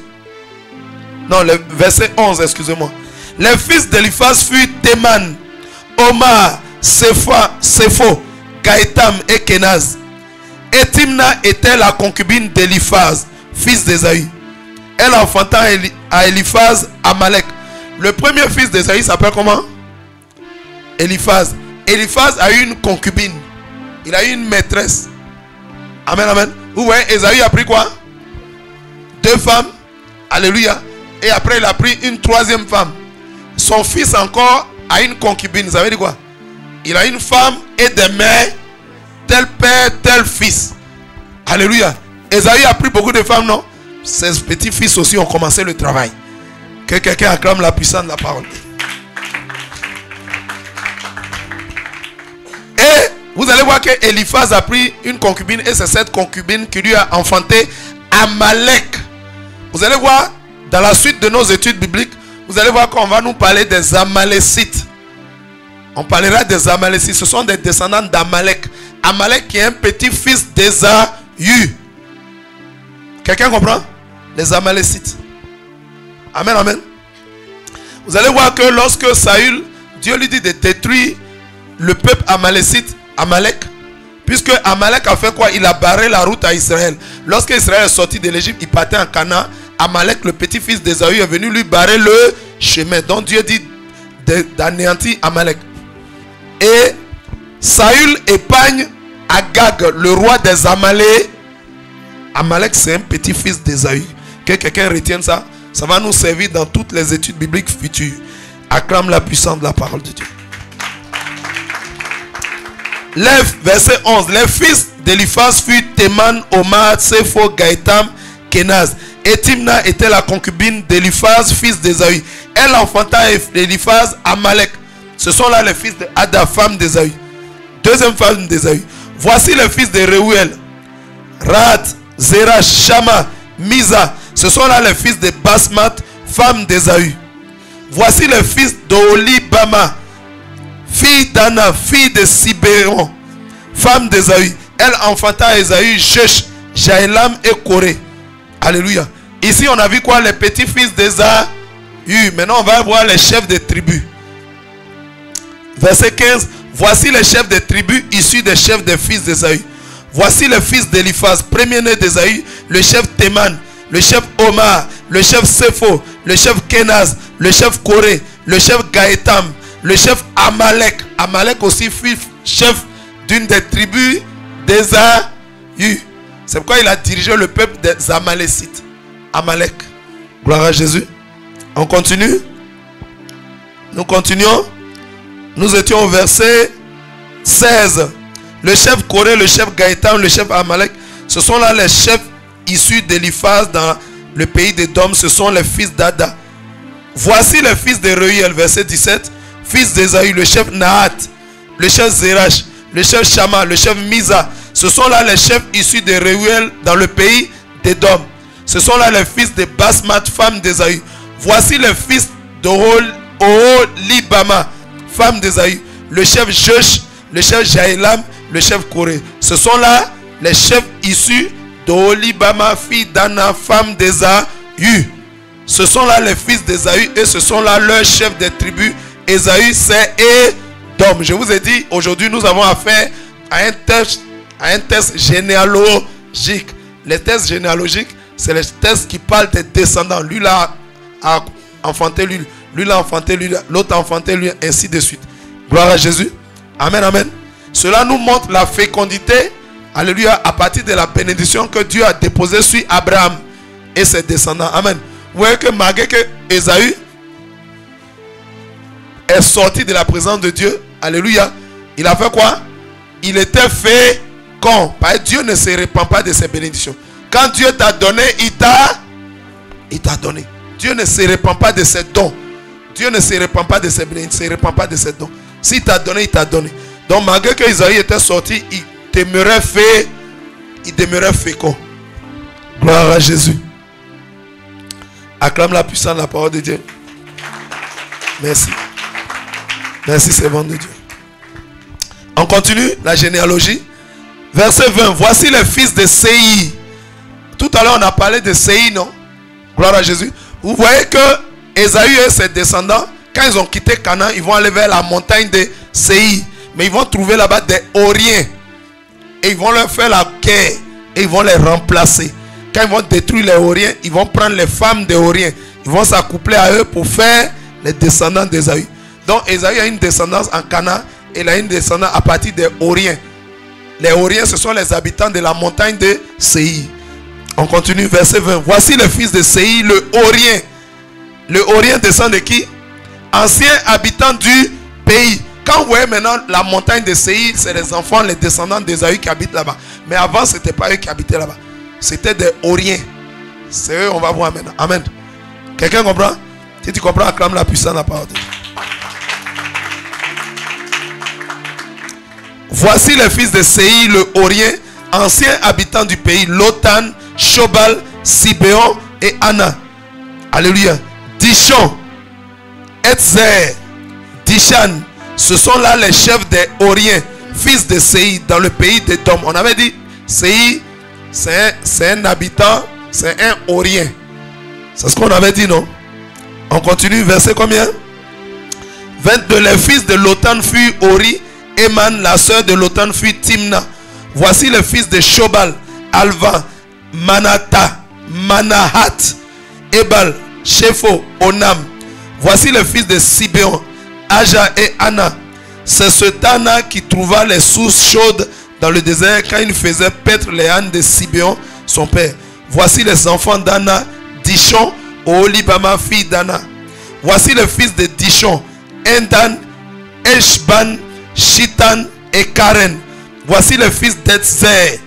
A: Non, le verset 11, excusez-moi. Les fils d'Éliphaz furent Théman, Omar, Sepho, Gaëtam et Kenaz. Et Timna était la concubine d'Éliphaz, fils d'Ésaü. Elle enfanta à Éliphaz Amalek. Le premier fils d'Ésaü s'appelle comment? Éliphaz. Éliphaz a eu une concubine. Il a eu une maîtresse. Amen, amen. Vous voyez, Ésaü a pris quoi? 2 femmes. Alléluia. Et après, il a pris une 3e femme. Son fils encore a une concubine. Ça veut dire quoi? Il a une femme et des mères. Tel père, tel fils. Alléluia. Ésaü a pris beaucoup de femmes, non? Ses petits-fils aussi ont commencé le travail. Que quelqu'un acclame la puissance de la parole. Et vous allez voir que Éliphaz a pris une concubine. Et c'est cette concubine qui lui a enfanté Amalek. Vous allez voir, dans la suite de nos études bibliques, vous allez voir qu'on va nous parler des Amalécites. On parlera des Amalécites. Ce sont des descendants d'Amalek. Amalek qui est un petit-fils d'Ésaü. Quelqu'un comprend? Les Amalécites. Amen, amen. Vous allez voir que lorsque Saül, Dieu lui dit de détruire le peuple amalécite, Amalek, puisque Amalek a fait quoi? Il a barré la route à Israël. Lorsque Israël est sorti de l'Égypte, il partait en Canaan. Amalek, le petit-fils d'Ésaü, est venu lui barrer le chemin. Donc Dieu dit d'anéantir Amalek. Et Saül épargne Agag, le roi des Amalek. Amalek, c'est un petit-fils d'Ésaü. Que quelqu'un retienne ça. Ça va nous servir dans toutes les études bibliques futures. Acclame la puissance de la parole de Dieu. Verset 11. Les fils d'Éliphaz furent Théman, Omar, Sepho, Gaëtam, Kenaz. Et Timna était la concubine d'Éliphaz, fils d'Ésaü. Elle enfanta Éliphaz Amalek. Ce sont là les fils de Ada, femme d'Ésaü. Deuxième femme d'Ésaü. Voici les fils de Reuel, Rahat, Zerah, Shama, Misa. Ce sont là les fils de Basmat, femme d'Ésaü. Voici les fils d'Olibama, fille d'Anna, fille de Sibéon, femme d'Ésaü. Elle enfanta Ésaü, Jesh, Jaélam et Corée. Alléluia. Ici on a vu quoi? Les petits-fils d'Ésaü. Maintenant on va voir les chefs des tribus. Verset 15. Voici les chefs des tribus issus des chefs des fils d'Ésaü. Voici les fils d'Éliphaz, premier-né d'Ésaü, le chef Théman, le chef Omar, le chef Sepho, le chef Kenaz, le chef Corée, le chef Gaétam, le chef Amalek. Amalek aussi fut chef d'une des tribus d'Ésaü. C'est pourquoi il a dirigé le peuple des Amalécites. Amalek. Gloire à Jésus. On continue. Nous continuons. Nous étions au verset 16. Le chef Corée, le chef Gaétam, le chef Amalek, ce sont là les chefs issus d'Éliphaz dans le pays d'Édom. Ce sont les fils d'Ada. Voici les fils de Reuel, verset 17. Fils d'Ésaü, le chef Nahat, le chef Zerach, le chef Shama, le chef Misa. Ce sont là les chefs issus de Reuel dans le pays d'Édom. Ce sont là les fils de Basmat, femme d'Ésaü. Voici les fils d'Oholibama, femme d'Ésaü, le chef Josh, le chef Jaélam, le chef Corée. Ce sont là les chefs issus d'Oholibama, fille d'Anna, femme d'Ésaü. Ce sont là les fils d'Ésaü et ce sont là leurs chefs des tribus. Ésaü, c'est Édom. Je vous ai dit, aujourd'hui nous avons affaire à un test généalogique. Les tests généalogiques, c'est les tests qui parlent des descendants. Lui là a enfanté lui. Lui l'a enfanté, lui, l'autre a enfanté, lui, ainsi de suite. Gloire à Jésus. Amen, amen. Cela nous montre la fécondité, alléluia, à partir de la bénédiction que Dieu a déposée sur Abraham et ses descendants. Amen. Vous voyez que malgré que Ésaü est sorti de la présence de Dieu, alléluia, il a fait quoi? Il était fécond. Parce que Dieu ne se répand pas de ses bénédictions. Quand Dieu t'a donné, il t'a donné. Dieu ne se répand pas de ses dons. Dieu ne se répand pas de ses bénédictions, il ne se répand pas de ses dons. S'il t'a donné, il t'a donné. Donc malgré que Isaïe était sorti, il demeurait fécond. Gloire à Jésus. Acclame la puissance de la parole de Dieu. Merci. Merci, servant de Dieu. On continue la généalogie. Verset 20. Voici les fils de Séi. Tout à l'heure, on a parlé de Séi, non? Gloire à Jésus. Vous voyez que Ésaü et ses descendants, quand ils ont quitté Canaan, ils vont aller vers la montagne de Séi. Mais ils vont trouver là-bas des Horiens. Et ils vont leur faire la guerre. Et ils vont les remplacer. Quand ils vont détruire les Horiens, ils vont prendre les femmes des Horiens. Ils vont s'accoupler à eux pour faire les descendants d'Ésaü. Donc Ésaü a une descendance en Canaan. Et il a une descendance à partir des Horiens. Les Horiens, ce sont les habitants de la montagne de Séi. On continue, verset 20. Voici les fils de Séi, le Horien. Le Horien descend de qui? Anciens habitants du pays. Quand vous voyez maintenant la montagne de Séi, c'est les enfants, les descendants d'Ésaü qui habitent là-bas. Mais avant, ce n'était pas eux qui habitaient là-bas. C'était des Horiens. C'est eux, on va voir maintenant. Amen. Quelqu'un comprend? Si tu comprends, acclame la puissance de la parole de Dieu. Voici les fils de Séi, le Horien, anciens habitants du pays, Lotan, Shobal, Sibéon et Anna. Alléluia. Dishon, Etzer, Dishan. Ce sont là les chefs des Horiens, fils de Séi, dans le pays d'Édom. On avait dit, Séi, c'est un habitant, c'est un Horien. C'est ce qu'on avait dit, non? On continue, verset combien? 22. Les fils de Lotan furent Hori. Eman, la sœur de Lotan, fut Timna. Voici les fils de Shobal, Alva, Manata, Manahat, Ebal, Shepho, Onam. Voici les fils de Sibéon, Aja et Anna. C'est ce Tana qui trouva les sources chaudes dans le désert quand il faisait paître les ânes de Sibéon, son père. Voici les enfants d'Anna, Dishon, Oholibama, fille d'Anna. Voici les fils de Dishon, Endan, Eshban, Shitan et Karen. Voici les fils d'Etzer,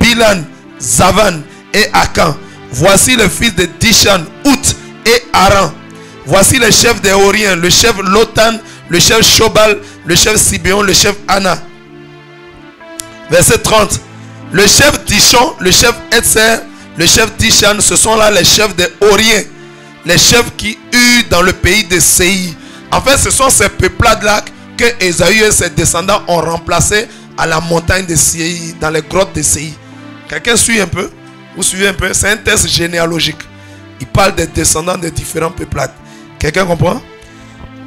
A: Bilan, Zavan et Akan. Voici le fils de Dishan, Out et Aran. Voici les chefs des Horiens, le chef Lotan, le chef Shobal, le chef Sibéon, le chef Anna. Verset 30. Le chef Dishon, le chef Etzer, le chef Dishan, ce sont là les chefs des Horiens, les chefs qui eurent dans le pays de Séir. En fait, ce sont ces peuplades-là que Ésaü et ses descendants ont remplacés à la montagne de Séir, dans les grottes de Séir. Quelqu'un suit un peu? Vous suivez un peu? C'est un test généalogique. Il parle des descendants de différents peuplades. Quelqu'un comprend?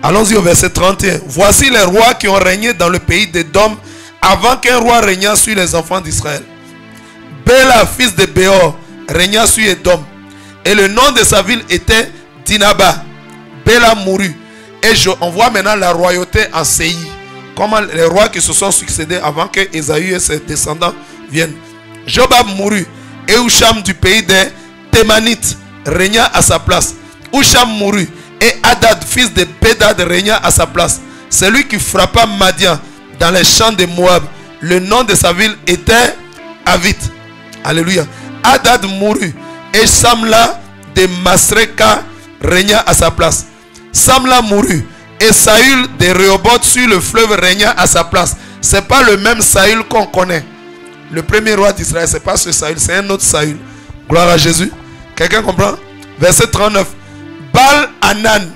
A: Allons-y au verset 31. Voici les rois qui ont régné dans le pays d'Édom avant qu'un roi régnât sur les enfants d'Israël. Béla, fils de Béor, régna sur Édom. Et le nom de sa ville était Dinaba. Béla mourut. Et on voit maintenant la royauté en Séir. Comment les rois qui se sont succédés avant que Ésaü et ses descendants viennent. Jobab mourut. Et Husham du pays des Thémanites régna à sa place. Husham mourut. Et Hadad, fils de Bédad, régna à sa place. Celui qui frappa Madian dans les champs de Moab. Le nom de sa ville était Avit. Alléluia. Hadad mourut. Et Samla de Masreka régna à sa place. Samla mourut. Et Saül de Rehoboth sur le fleuve régna à sa place. Ce n'est pas le même Saül qu'on connaît. Le premier roi d'Israël, ce n'est pas ce Saül, c'est un autre Saül. Gloire à Jésus. Quelqu'un comprend? Verset 39. Baal-Hanan,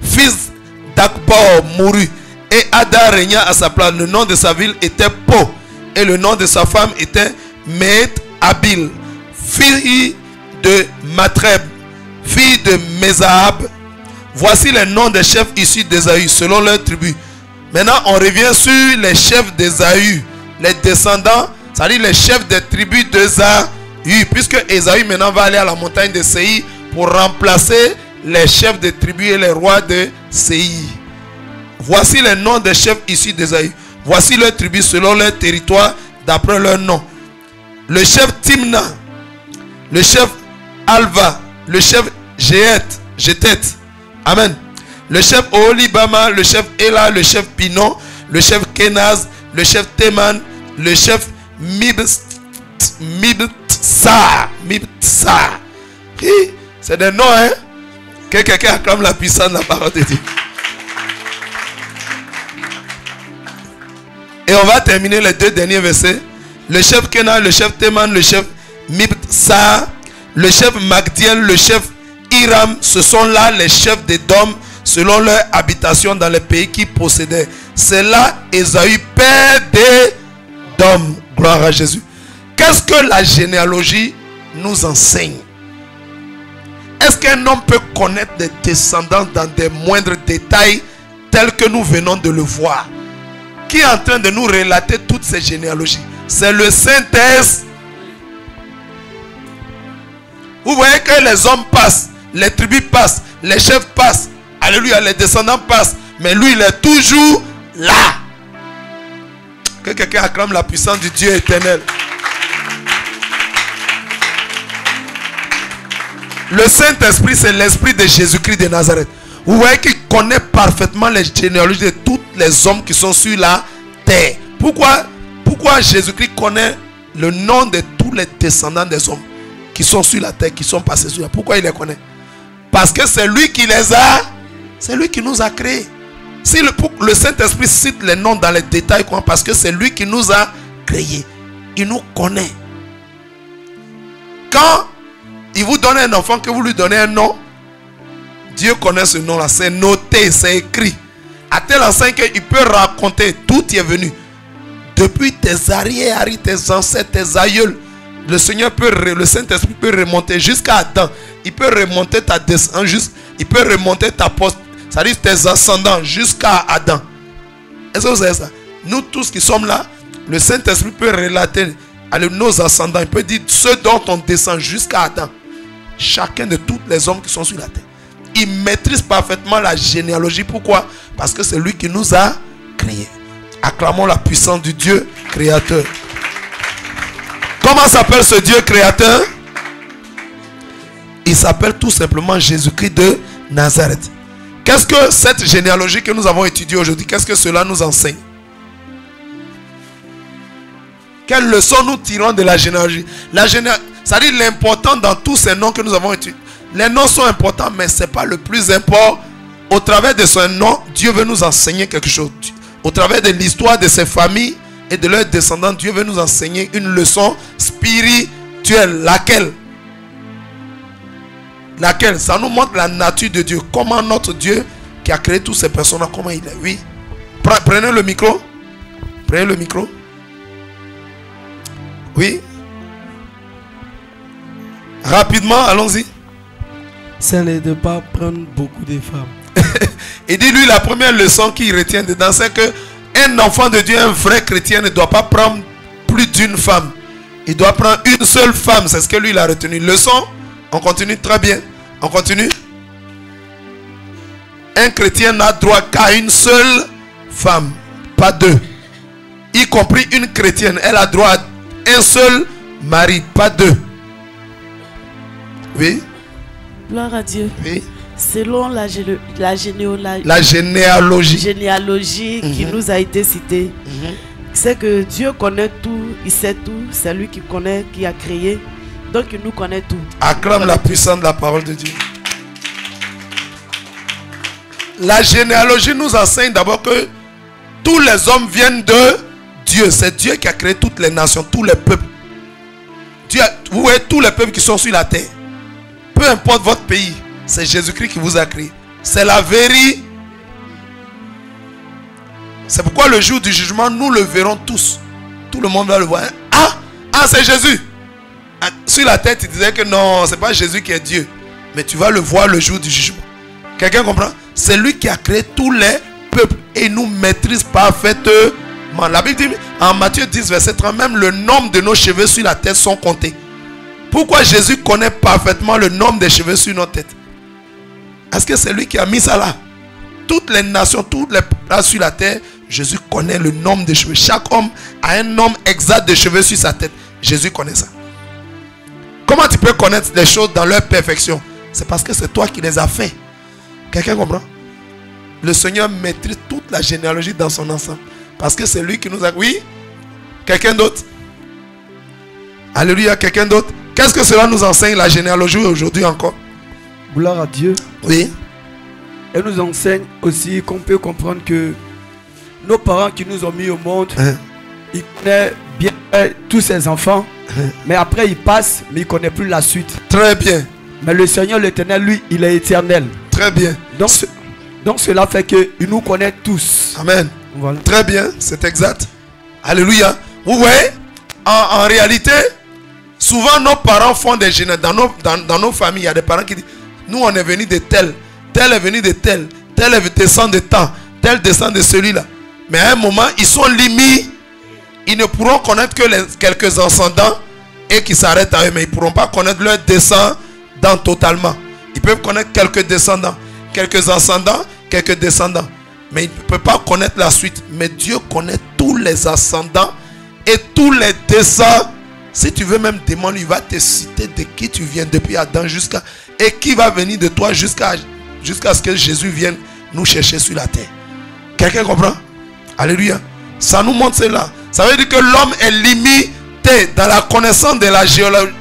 A: fils d'Akbor, mourut. Et Ada régna à sa place. Le nom de sa ville était Po. Et le nom de sa femme était Mehet-Abil, fille de Matreb, fille de Mezahab. Voici les noms des chefs issus d'Ésaü selon leur tribu. Maintenant, on revient sur les chefs d'Ésaü, les descendants, c'est-à-dire les chefs des tribus d'Ésaü, puisque Ésaü maintenant va aller à la montagne de Séir pour remplacer les chefs des tribus et les rois de Séir. Voici les noms des chefs issus d'Ésaü. Voici leurs tribus selon leur territoire, d'après leur nom. Le chef Timna, le chef Alva, le chef Jetet. Amen. Le chef Oholibama, le chef Ela, le chef Pinon, le chef Kenaz, le chef Teman, le chef Mibtsa. C'est des noms, hein? Que quelqu'un acclame la puissance de la parole de Dieu. Et on va terminer les deux derniers versets. Le chef Kenaz, le chef Teman, le chef Mibtsa, le chef Magdiel, le chef Hiram, ce sont là les chefs d'Édom selon leur habitation dans les pays qu'ils possédaient. C'est là Ésaü, père d'Édom. Gloire à Jésus. Qu'est-ce que la généalogie nous enseigne? Est-ce qu'un homme peut connaître des descendants dans des moindres détails tels que nous venons de le voir? Qui est en train de nous relater toutes ces généalogies? C'est le Saint-Esprit. Vous voyez que les hommes passent, les tribus passent, les chefs passent, alléluia, les descendants passent, mais lui il est toujours là. Que quelqu'un acclame la puissance du Dieu éternel. Le Saint-Esprit, c'est l'esprit de Jésus-Christ de Nazareth. Vous voyez qu'il connaît parfaitement les généalogies de tous les hommes qui sont sur la terre. Pourquoi Jésus-Christ connaît le nom de tous les descendants des hommes qui sont sur la terre, qui sont passés sur la terre? Pourquoi il les connaît? Parce que c'est lui qui les a, c'est lui qui nous a créés. Si le Saint-Esprit cite les noms dans les détails, parce que c'est lui qui nous a créés. Il nous connaît. Quand il vous donne un enfant, que vous lui donnez un nom, Dieu connaît ce nom-là. C'est noté, c'est écrit. À tel enseigne qu'il peut raconter d'où tu es venu. Depuis tes arrières, tes ancêtres, tes aïeuls. Le Seigneur peut, le Saint-Esprit peut remonter jusqu'à Adam. Il peut remonter ta descendance, il peut remonter ta poste, c'est-à-dire tes ascendants jusqu'à Adam. Est-ce que vous savez ça? Nous tous qui sommes là, le Saint-Esprit peut relater à nos ascendants. Il peut dire ceux dont on descend jusqu'à Adam. Chacun de tous les hommes qui sont sur la terre. Il maîtrise parfaitement la généalogie. Pourquoi? Parce que c'est lui qui nous a créés. Acclamons la puissance du Dieu créateur. Comment s'appelle ce Dieu créateur? Il s'appelle tout simplement Jésus-Christ de Nazareth. Qu'est-ce que cette généalogie que nous avons étudiée aujourd'hui, qu'est-ce que cela nous enseigne? Quelle leçon nous tirons de la généalogie? C'est-à-dire l'important dans tous ces noms que nous avons étudiés. Les noms sont importants, mais ce n'est pas le plus important. Au travers de ce nom, Dieu veut nous enseigner quelque chose. Au travers de l'histoire de ces familles et de leurs descendants, Dieu veut nous enseigner une leçon spirituelle. Laquelle? Laquelle? Ça nous montre la nature de Dieu. Comment notre Dieu qui a créé toutes ces personnes-là, comment il est. Oui. Prenez le micro. Prenez le micro. Oui. Rapidement, allons-y.
C: Ça n'est de pas prendre beaucoup de femmes.
A: Et dis-lui la première leçon qu'il retient dedans, c'est que un enfant de Dieu, un vrai chrétien, ne doit pas prendre plus d'une femme. Il doit prendre une seule femme. C'est ce que lui il a retenu. Leçon, on continue très bien. On continue. Un chrétien n'a droit qu'à une seule femme, pas deux. Y compris une chrétienne, elle a droit à un seul mari, pas deux. Oui.
D: Gloire à Dieu.
A: Oui.
D: Selon la généalogie qui nous a été citée, c'est que Dieu connaît tout, il sait tout, c'est lui qui connaît, qui a créé, donc il nous connaît tout.
A: Acclame la puissance de la parole de Dieu. La généalogie nous enseigne d'abord que tous les hommes viennent de Dieu. C'est Dieu qui a créé toutes les nations, tous les peuples. Dieu, vous voyez tous les peuples qui sont sur la terre. Peu importe votre pays, c'est Jésus-Christ qui vous a créé. C'est la vérité. C'est pourquoi le jour du jugement, nous le verrons tous. Tout le monde va le voir. Ah, c'est Jésus. Sur la tête, il disait que non, c'est pas Jésus qui est Dieu. Mais tu vas le voir le jour du jugement. Quelqu'un comprend? C'est lui qui a créé tous les peuples et nous maîtrise parfaitement. La Bible dit en Matthieu 10, verset 30, même le nombre de nos cheveux sur la tête sont comptés. Pourquoi Jésus connaît parfaitement le nombre des cheveux sur nos têtes? Est-ce que c'est lui qui a mis ça là? Toutes les nations, toutes les peuples sur la terre, Jésus connaît le nombre de cheveux. Chaque homme a un nombre exact de cheveux sur sa tête. Jésus connaît ça. Comment tu peux connaître les choses dans leur perfection? C'est parce que c'est toi qui les as fait. Quelqu'un comprend? Le Seigneur maîtrise toute la généalogie dans son ensemble. Parce que c'est lui qui nous a... Oui? Quelqu'un d'autre? Alléluia, quelqu'un d'autre? Qu'est-ce que cela nous enseigne la généalogie aujourd'hui encore?
C: Gloire à Dieu.
A: Oui.
C: Elle nous enseigne aussi qu'on peut comprendre que nos parents qui nous ont mis au monde, ils connaissent bien tous ces enfants, mais après ils passent, mais ils ne connaissent plus la suite.
A: Très bien.
C: Mais le Seigneur l'Éternel, lui, il est éternel.
A: Très bien.
C: Donc cela fait qu'il nous connaît tous.
A: Amen.
C: Voilà.
A: Très bien, c'est exact. Alléluia. Vous voyez, en réalité, souvent nos parents font des généalogies. Dans nos familles, il y a des parents qui disent, nous on est venu de tel, tel est venu de tel, tel est descend de tant, tel descend de celui-là. Mais à un moment, ils sont limités. Ils ne pourront connaître que quelques ascendants et qui s'arrêtent à eux. Mais ils ne pourront pas connaître leurs descendants totalement. Ils peuvent connaître quelques descendants, quelques ascendants, quelques descendants. Mais ils ne peuvent pas connaître la suite. Mais Dieu connaît tous les ascendants et tous les descendants. Si tu veux même demander, il va te citer de qui tu viens depuis Adam jusqu'à... Et qui va venir de toi jusqu'à ce que Jésus vienne nous chercher sur la terre. Quelqu'un comprend? Alléluia. Ça nous montre cela. Ça veut dire que l'homme est limité dans la connaissance de la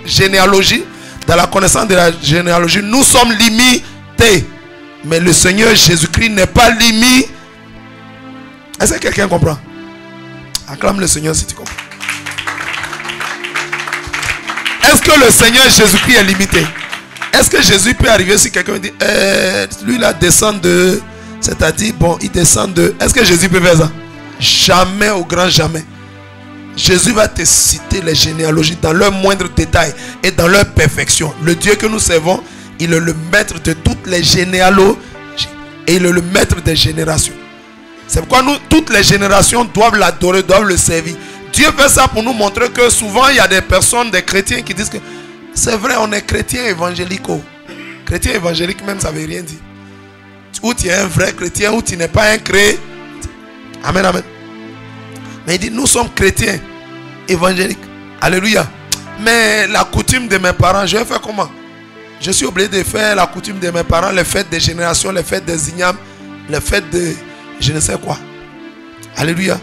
A: généalogie. Dans la connaissance de la généalogie, nous sommes limités. Mais le Seigneur Jésus-Christ n'est pas limité. Est-ce que quelqu'un comprend? Acclame le Seigneur si tu comprends. Est-ce que le Seigneur Jésus-Christ est limité? Est-ce que Jésus peut arriver si quelqu'un dit lui là descend de... C'est-à-dire, bon, il descend de... Est-ce que Jésus peut faire ça? Jamais, au grand jamais. Jésus va te citer les généalogies dans leurs moindres détails et dans leur perfection. Le Dieu que nous servons, il est le maître de toutes les généalogies et il est le maître des générations. C'est pourquoi nous, toutes les générations doivent l'adorer, doivent le servir. Dieu fait ça pour nous montrer que souvent il y a des personnes, des chrétiens qui disent que c'est vrai, on est chrétien évangélique. Chrétien évangélique même, ça ne veut rien dire. Ou tu es un vrai chrétien ou tu n'es pas un chrétien. Amen, amen. Mais il dit, nous sommes chrétiens évangéliques. Alléluia. Mais la coutume de mes parents, je vais faire comment? Je suis obligé de faire la coutume de mes parents, les fêtes des générations, les fêtes des ignames, les fêtes de je ne sais quoi. Alléluia.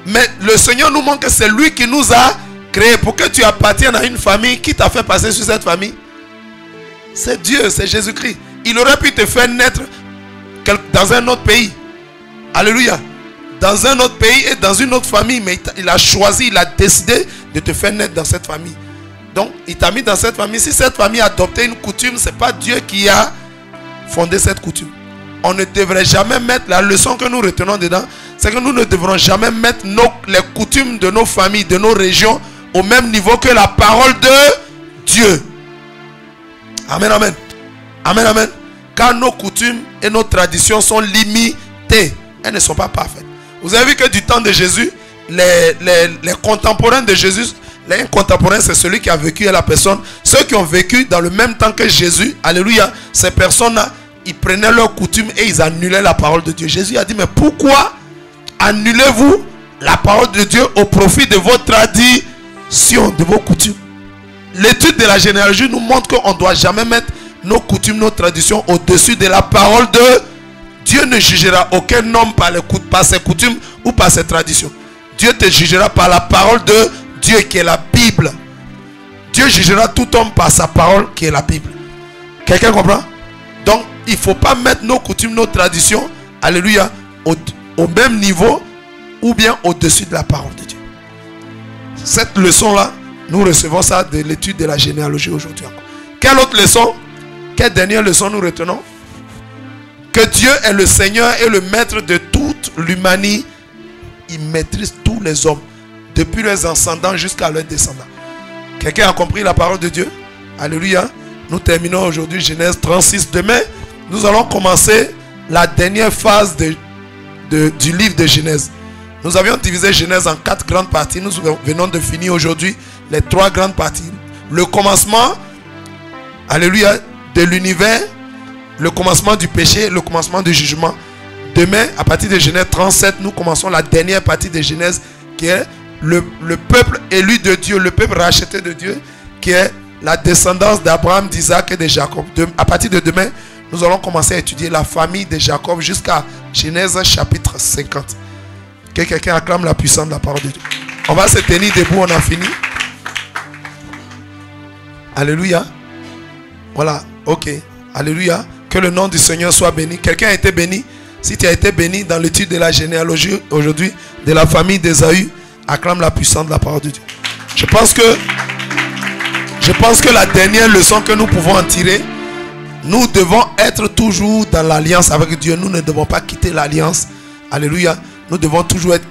A: Mais le Seigneur nous montre que c'est lui qui nous a créé pour que tu appartiennes à une famille. Qui t'a fait passer sur cette famille? C'est Dieu, c'est Jésus-Christ. Il aurait pu te faire naître dans un autre pays. Alléluia. Dans un autre pays et dans une autre famille. Mais il a choisi, il a décidé de te faire naître dans cette famille. Donc, il t'a mis dans cette famille. Si cette famille a adopté une coutume, ce n'est pas Dieu qui a fondé cette coutume. On ne devrait jamais mettre, la leçon que nous retenons dedans, c'est que nous ne devrons jamais mettre les coutumes de nos familles, de nos régions, au même niveau que la parole de Dieu. Amen, amen. Amen, amen. Car nos coutumes et nos traditions sont limitées. Elles ne sont pas parfaites. Vous avez vu que du temps de Jésus, les contemporains de Jésus, les contemporains, c'est celui qui a vécu à la personne. Ceux qui ont vécu dans le même temps que Jésus, alléluia, ces personnes-là, ils prenaient leurs coutumes et ils annulaient la parole de Dieu. Jésus a dit, mais pourquoi annulez-vous la parole de Dieu au profit de vos traditions, de vos coutumes? L'étude de la généalogie nous montre qu'on ne doit jamais mettre nos coutumes, nos traditions au-dessus de la parole de Dieu. Ne jugera aucun homme par ses coutumes ou par ses traditions. Dieu te jugera par la parole de Dieu qui est la Bible. Dieu jugera tout homme par sa parole qui est la Bible. Quelqu'un comprend? Donc, il ne faut pas mettre nos coutumes, nos traditions, alléluia, au même niveau ou bien au-dessus de la parole de Dieu. Cette leçon-là, nous recevons ça de l'étude de la généalogie aujourd'hui encore. Quelle autre leçon? Quelle dernière leçon nous retenons? Que Dieu est le Seigneur et le maître de toute l'humanité. Il maîtrise tous les hommes, depuis leurs ascendants jusqu'à leurs descendants. Quelqu'un a compris la parole de Dieu? Alléluia. Nous terminons aujourd'hui Genèse 36. Demain, nous allons commencer la dernière phase du livre de Genèse. Nous avions divisé Genèse en 4 grandes parties. Nous venons de finir aujourd'hui les 3 grandes parties. Le commencement, alléluia, de l'univers, le commencement du péché, le commencement du jugement. Demain, à partir de Genèse 37, nous commençons la dernière partie de Genèse, qui est le peuple élu de Dieu, le peuple racheté de Dieu, qui est la descendance d'Abraham, d'Isaac et de Jacob. À partir de demain, nous allons commencer à étudier la famille de Jacob jusqu'à Genèse chapitre 50. Que quelqu'un acclame la puissance de la parole de Dieu. On va se tenir debout, on a fini. Alléluia. Voilà, ok. Alléluia. Que le nom du Seigneur soit béni. Quelqu'un a été béni? Si tu as été béni dans l'étude de la généalogie aujourd'hui, de la famille d'Ésaü, acclame la puissance de la parole de Dieu. Je pense que la dernière leçon que nous pouvons en tirer, nous devons être toujours dans l'alliance avec Dieu. Nous ne devons pas quitter l'alliance. Alléluia. Nous devons toujours être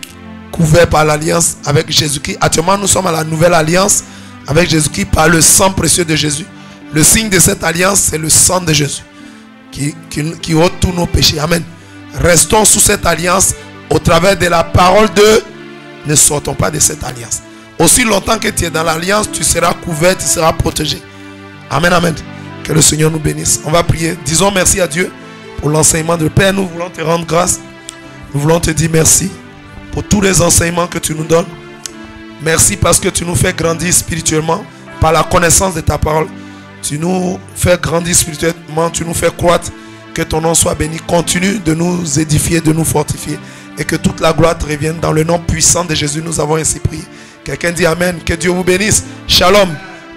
A: couverts par l'alliance avec Jésus-Christ. Actuellement, nous sommes à la nouvelle alliance avec Jésus-Christ par le sang précieux de Jésus. Le signe de cette alliance, c'est le sang de Jésus qui ôte tous nos péchés. Amen. Restons sous cette alliance au travers de la parole de... Ne sortons pas de cette alliance. Aussi longtemps que tu es dans l'alliance, tu seras couvert, tu seras protégé. Amen, amen. Que le Seigneur nous bénisse. On va prier. Disons merci à Dieu pour l'enseignement de Père. Nous voulons te rendre grâce. Nous voulons te dire merci pour tous les enseignements que tu nous donnes. Merci parce que tu nous fais grandir spirituellement par la connaissance de ta parole. Tu nous fais grandir spirituellement, tu nous fais croître. Que ton nom soit béni. Continue de nous édifier, de nous fortifier. Et que toute la gloire te revienne. Dans le nom puissant de Jésus, nous avons ainsi prié. Quelqu'un dit Amen. Que Dieu vous bénisse. Shalom.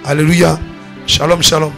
A: Alléluia. Shalom, shalom.